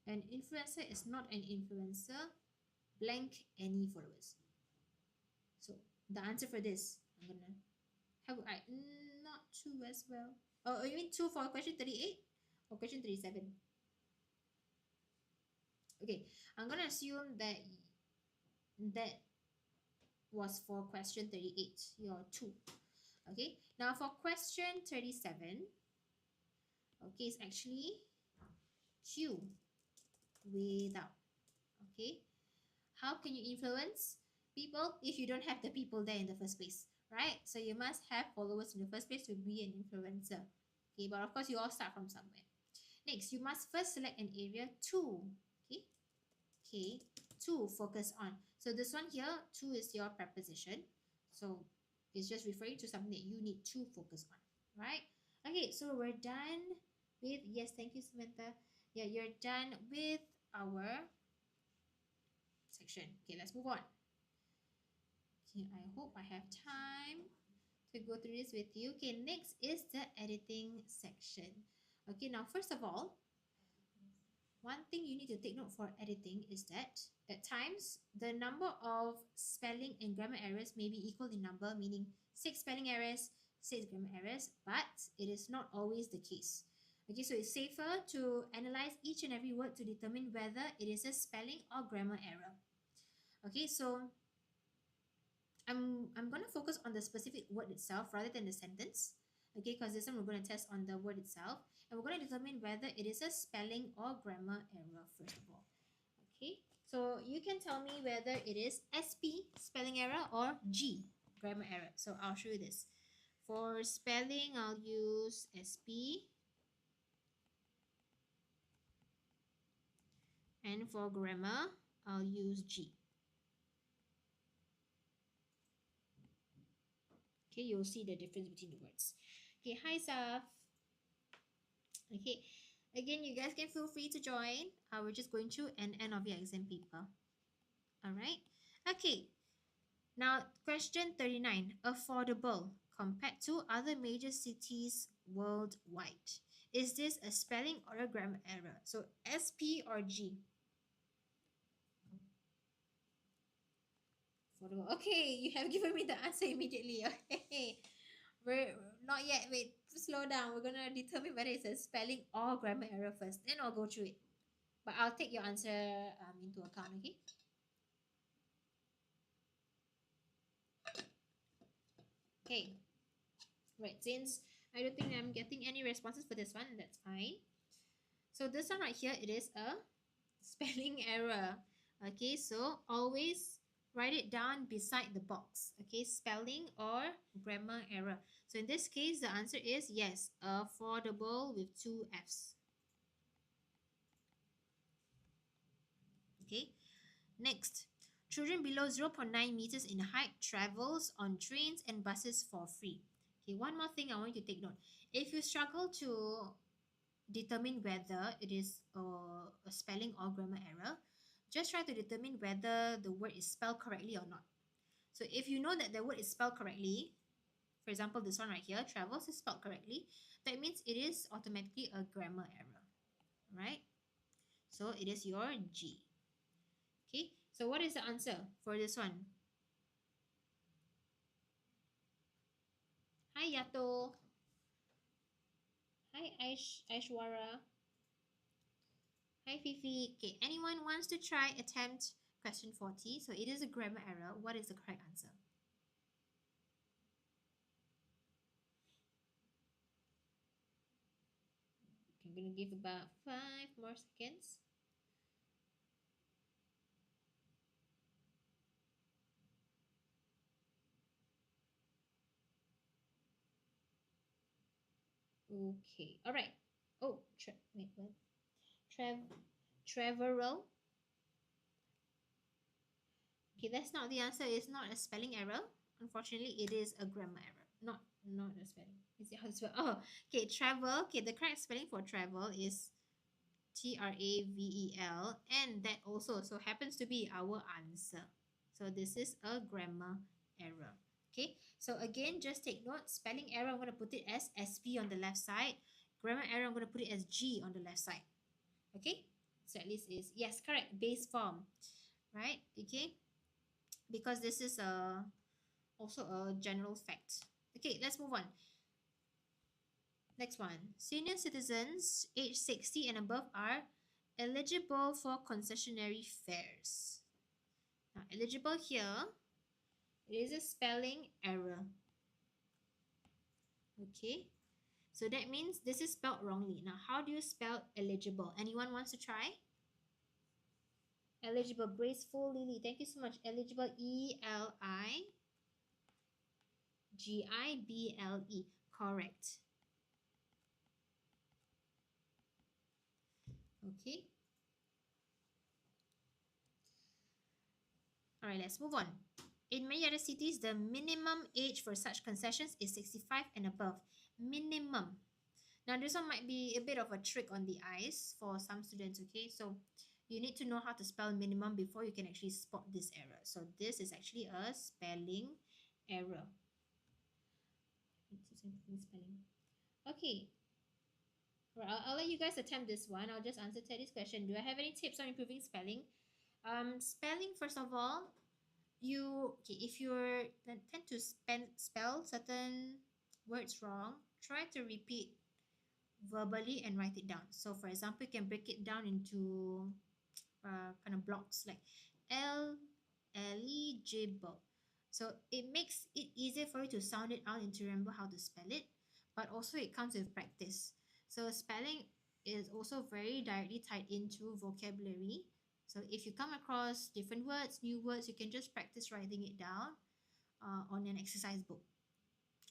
An influencer is not an influencer, blank any followers. So the answer for this, I'm gonna have I not two as well. Oh, you mean two for question 38 or question 37? Okay, I'm gonna assume that was for question 38, your two. Okay, now for question 37, okay, it's actually Q, without. Okay, how can you influence people if you don't have the people there in the first place, right? So you must have followers in the first place to be an influencer. Okay, but of course you all start from somewhere. Next, you must first select an area to, okay, to focus on. So this one here, to is your preposition. So it's just referring to something that you need to focus on, right? Okay, so we're done with, yes, thank you, Samantha. Yeah, you're done with our section. Okay, let's move on. Okay, I hope I have time to go through this with you. Okay, next is the editing section. Okay, now first of all, one thing you need to take note for editing is that at times the number of spelling and grammar errors may be equal in number, meaning 6 spelling errors, 6 grammar errors, but it is not always the case. Okay, so it's safer to analyze each and every word to determine whether it is a spelling or grammar error. Okay, so I'm going to focus on the specific word itself rather than the sentence. Okay, because this one we're going to test on the word itself, and we're going to determine whether it is a spelling or grammar error first of all. Okay, so you can tell me whether it is SP, spelling error, or G, grammar error. So I'll show you this. For spelling, I'll use SP, and for grammar, I'll use G. Okay, you'll see the difference between the words. Okay, hi Saf. Okay, again, you guys can feel free to join. We're just going through an end of your exam paper. All right. Okay. Now, question 39. Affordable compared to other major cities worldwide. Is this a spelling or a grammar error? So SP or G? Okay, you have given me the answer immediately. Okay, we're not yet. Wait, slow down. We're gonna determine whether it's a spelling or grammar error first. Then I'll go through it. But I'll take your answer into account. Okay. Okay. Right. Since I don't think I'm getting any responses for this one, that's fine. So this one right here, it is a spelling error. Okay, so always write it down beside the box. Okay, spelling or grammar error. So in this case, the answer is yes, affordable with two F's. Okay, next. Children below 0.9 meters in height travels on trains and buses for free. Okay, one more thing I want you to take note. If you struggle to determine whether it is a spelling or grammar error, just try to determine whether the word is spelled correctly or not. So if you know that the word is spelled correctly, for example, this one right here, travels is spelled correctly, that means it is automatically a grammar error, right? So it is your G. Okay, so what is the answer for this one? Hi Yato. Hi Aishwara. Hi Fifi. Okay, anyone wants to try attempt question 40? So it is a grammar error. What is the correct answer? I'm gonna give about 5 more seconds. Okay. All right. Oh, wait, what? Trav Trevorrow. Okay, that's not the answer. It's not a spelling error. Unfortunately, it is a grammar error. Not a spelling. Is it how to spell? Oh, okay. Travel. Okay, the correct spelling for travel is Travel, and that also so happens to be our answer. So this is a grammar error. Okay, so again, just take note. Spelling error, I'm going to put it as SP on the left side. Grammar error, I'm going to put it as G on the left side. Okay, so at least is yes, correct, base form, right? Okay, because this is also a general fact. Okay, let's move on. Next one. Senior citizens age 60 and above are eligible for concessionary fares. Now, eligible here, it is a spelling error. Okay, so that means this is spelled wrongly. Now, how do you spell eligible? Anyone wants to try? Eligible, graceful Lily. Thank you so much. Eligible, Eligible. Correct. Okay. All right, let's move on. In many other cities, the minimum age for such concessions is 65 and above. Minimum. Now, this one might be a bit of a trick on the eyes for some students, okay? So, you need to know how to spell minimum before you can actually spot this error. So, this is actually a spelling error. Spelling. Okay. Well, I'll let you guys attempt this one. I'll just answer Teddy's question. Do I have any tips on improving spelling? Spelling, first of all, if you tend to spell certain words wrong, try to repeat verbally and write it down. So for example, you can break it down into kind of blocks like eligible. So it makes it easier for you to sound it out and to remember how to spell it, but also it comes with practice. So spelling is also very directly tied into vocabulary. So if you come across different words, new words, you can just practice writing it down on an exercise book.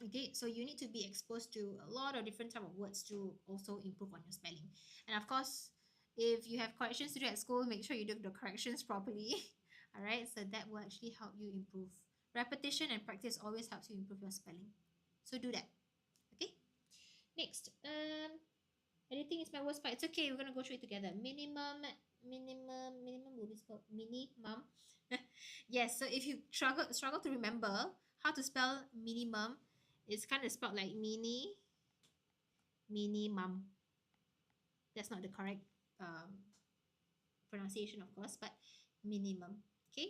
Okay, so you need to be exposed to a lot of different type of words to also improve on your spelling. And of course, if you have corrections to do at school, make sure you do the corrections properly. All right, so that will actually help you improve. Repetition and practice always helps you improve your spelling. So do that. Okay. Next, editing is my worst part. It's okay. We're gonna go through it together. Minimum will be spelled minimum. Yes. So if you struggle to remember how to spell minimum, it's kind of spelled like minimum. That's not the correct pronunciation, of course, but minimum. Okay,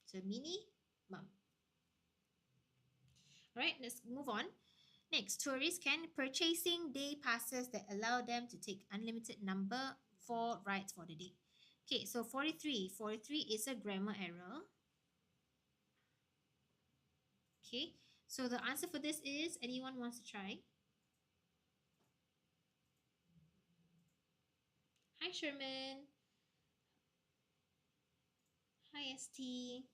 so minimum. All right, let's move on. Next, tourists can purchasing day passes that allow them to take unlimited number for rides for the day. Okay, so 43. 43 is a grammar error. Okay, so the answer for this is, anyone wants to try? Hi, Sherman. Hi, ST.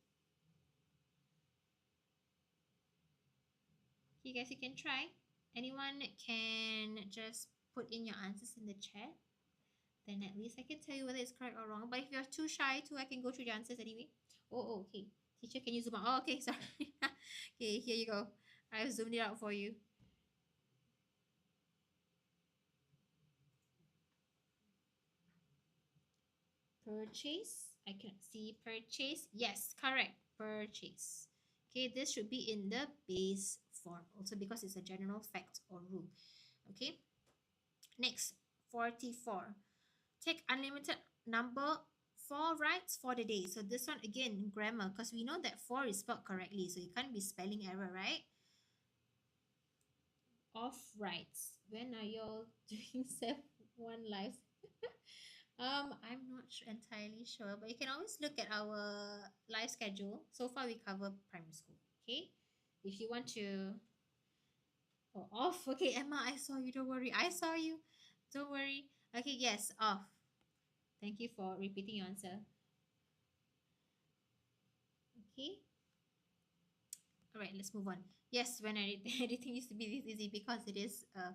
You guys, you can try. Anyone can just put in your answers in the chat. Then at least I can tell you whether it's correct or wrong. But if you're too shy to, I can go through the answers anyway. Oh, okay. Teacher, can you zoom out? Oh, okay, sorry. Okay, here you go. I've zoomed it out for you. Purchase. I cannot see purchase. Yes, correct. Purchase. Okay, this should be in the base form also because it's a general fact or rule. Okay. Next, 44. Take unlimited number 4 rights for the day. So this one again, grammar, because we know that 4 is spelled correctly. So it can't be spelling error, right? Off rights. When are y'all doing 7-1 lives? I'm not entirely sure, but you can always look at our live schedule. So far, we cover primary school. Okay, if you want to, oh, off. Okay, Emma, I saw you. Don't worry, I saw you. Don't worry. Okay, yes, off. Thank you for repeating your answer. Okay. All right, let's move on. Yes, when editing used to be this easy because it is a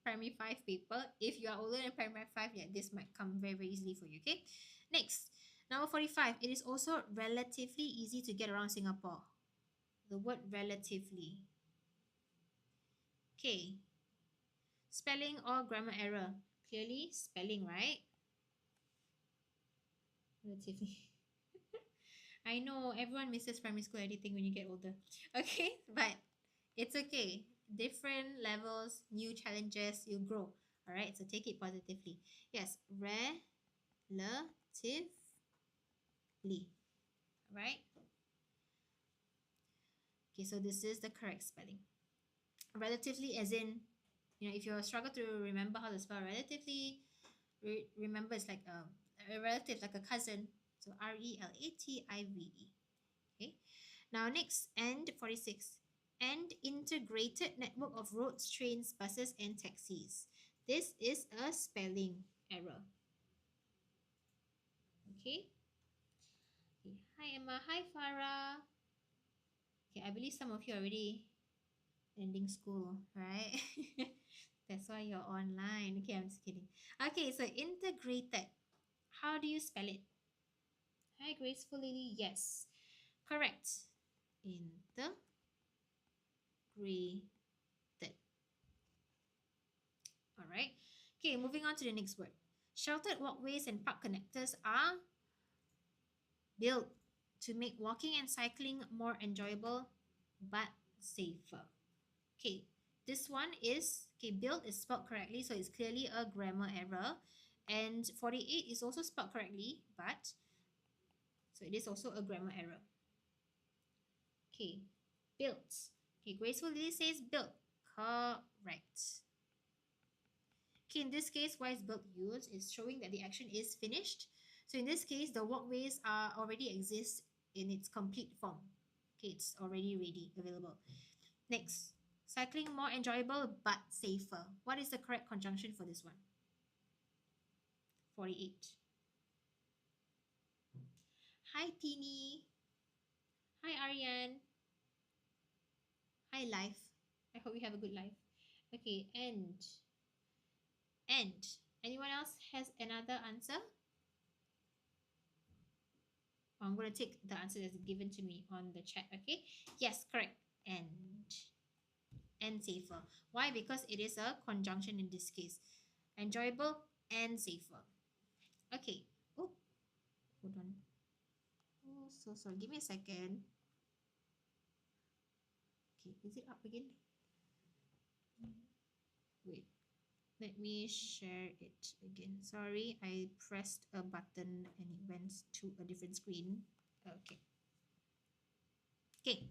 primary 5 paper. If you are older than primary 5, yeah, this might come very, very easily for you, okay? Next, number 45. It is also relatively easy to get around Singapore. The word relatively. Okay. Spelling or grammar error? Clearly, spelling, right? Relatively. I know everyone misses primary school editing when you get older. Okay, but it's okay. Different levels, new challenges, you grow. All right, so take it positively. Yes, relatively. All right. Okay, so this is the correct spelling. Relatively, as in, if you struggle to remember how to spell relatively, remember it's like a relative, like a cousin. So RELATIVE. Okay. Now next, and 46. And integrated network of roads, trains, buses, and taxis. This is a spelling error. Okay. Okay. Hi Emma. Hi Farah. Okay, I believe some of you are already ending school, right? That's why you're online. Okay, I'm just kidding. Okay, so integrated. How do you spell it? Hi, Graceful Lily. Yes, correct. Integrated. All right. Okay, moving on to the next word. Sheltered walkways and park connectors are built to make walking and cycling more enjoyable but safer. Okay, this one is, okay, built is spelled correctly, so it's clearly a grammar error. And 48 is also spelled correctly, but so it is also a grammar error. Okay, built. Okay, Graceful Lily says built. Correct. Okay, in this case, why is built used? It's showing that the action is finished. So in this case, the walkways are already exist in its complete form. Okay, it's already ready, available. Next, cycling more enjoyable but safer. What is the correct conjunction for this one? 48. Hi, Teeny. Hi, Aryan. Hi, life. I hope you have a good life. Okay, and. Anyone else has another answer? I'm going to take the answer that's given to me on the chat, okay? Yes, correct. And safer. Why? Because it is a conjunction in this case. Enjoyable and safer. Okay. Oh, hold on. Oh, so sorry. Give me a second. Okay, is it up again? Wait. Let me share it again. Sorry, I pressed a button and it went to a different screen. Okay. Okay.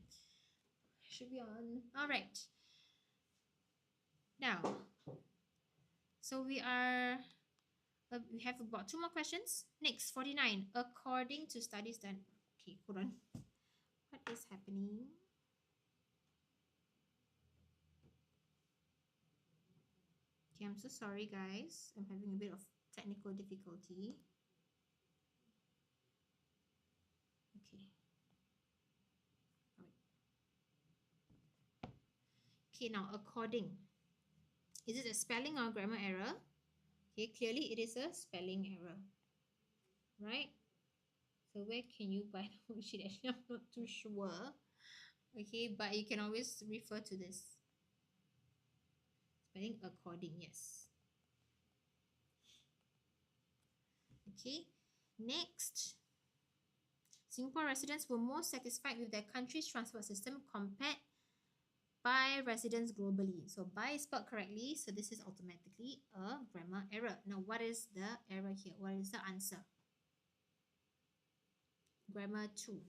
Should be on. All right. Now, so we have about two more questions. Next, 49. According to studies done. Okay, hold on. What is happening? Okay, I'm so sorry, guys. I'm having a bit of technical difficulty. Okay. All right. Okay, now according. Is it a spelling or grammar error? Okay, clearly it is a spelling error, right? So where can you buy the worksheet? Actually, I'm not too sure. Okay, but you can always refer to this. Spelling according, yes. Okay, next. Singapore residents were more satisfied with their country's transport system compared by residents globally. So by is spelled correctly, so this is automatically a grammar error. Now, what is the error here? What is the answer? Grammar 2.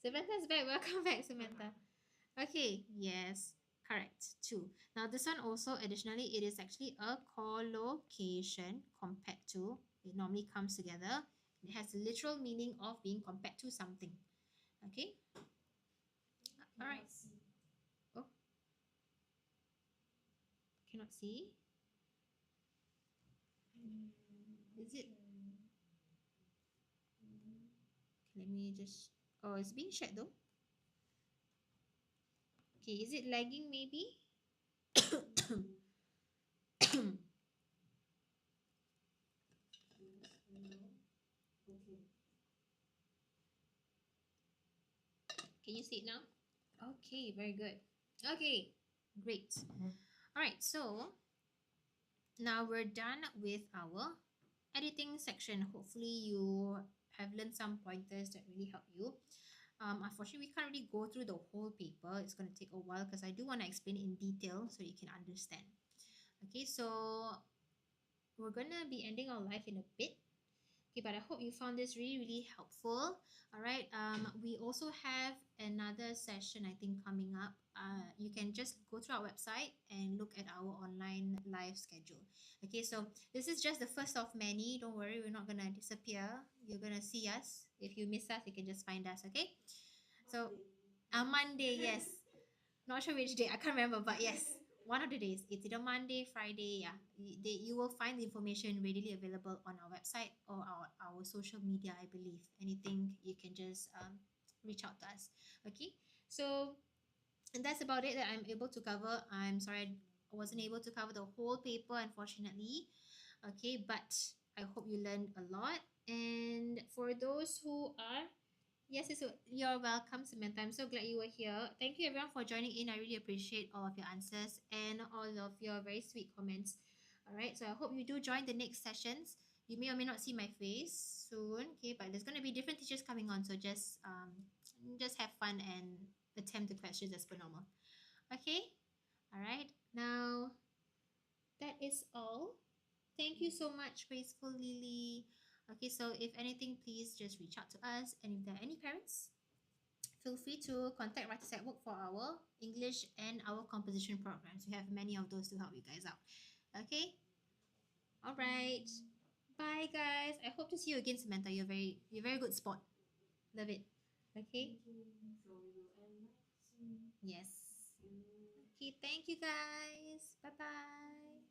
Samantha's back. Welcome back, Samantha. Okay, yes, correct. 2. Now, this one also, additionally, it is actually a collocation compared to. It normally comes together. It has the literal meaning of being compared to something. Okay? All right. Oh, cannot see. Is it? Let me just. Oh, it's being shared though. Okay, is it lagging maybe? Can you see it now? Okay, very good. Okay, great. All right, so now we're done with our editing section. Hopefully, you have learned some pointers that really help you. Unfortunately, we can't really go through the whole paper. It's going to take a while because I do want to explain it in detail so you can understand. Okay, so we're going to be ending our live in a bit. Okay, but I hope you found this really, really helpful. All right. We also have another session, I think, coming up. You can just go through our website and look at our online live schedule. Okay, so this is just the first of many. Don't worry, we're not gonna disappear. You're gonna see us. If you miss us, you can just find us. Okay. So, Monday, yes. Not sure which day. I can't remember, but yes, one of the days. It's either Monday, Friday. Yeah, you will find the information readily available on our website or our social media. I believe anything you can just reach out to us. Okay, so and that's about it that I'm able to cover. I'm sorry I wasn't able to cover the whole paper, unfortunately. Okay, but I hope you learned a lot. And for those who are Yes, you're welcome, Samantha. I'm so glad you were here. Thank you, everyone, for joining in. I really appreciate all of your answers and all of your very sweet comments. All right, so I hope you do join the next sessions. You may or may not see my face soon, okay? But there's going to be different teachers coming on, so just have fun and attempt the questions as per normal. Okay, all right. Now that is all. Thank you so much, Graceful Lily. Okay, so if anything, please just reach out to us. And if there are any parents, feel free to contact Writers at Work for our English and our composition programs. We have many of those to help you guys out. Okay? All right. Bye guys. I hope to see you again, Samantha. You're very good sport. Love it. Okay? So we will end live soon. Yes. You Okay, thank you guys. Bye bye.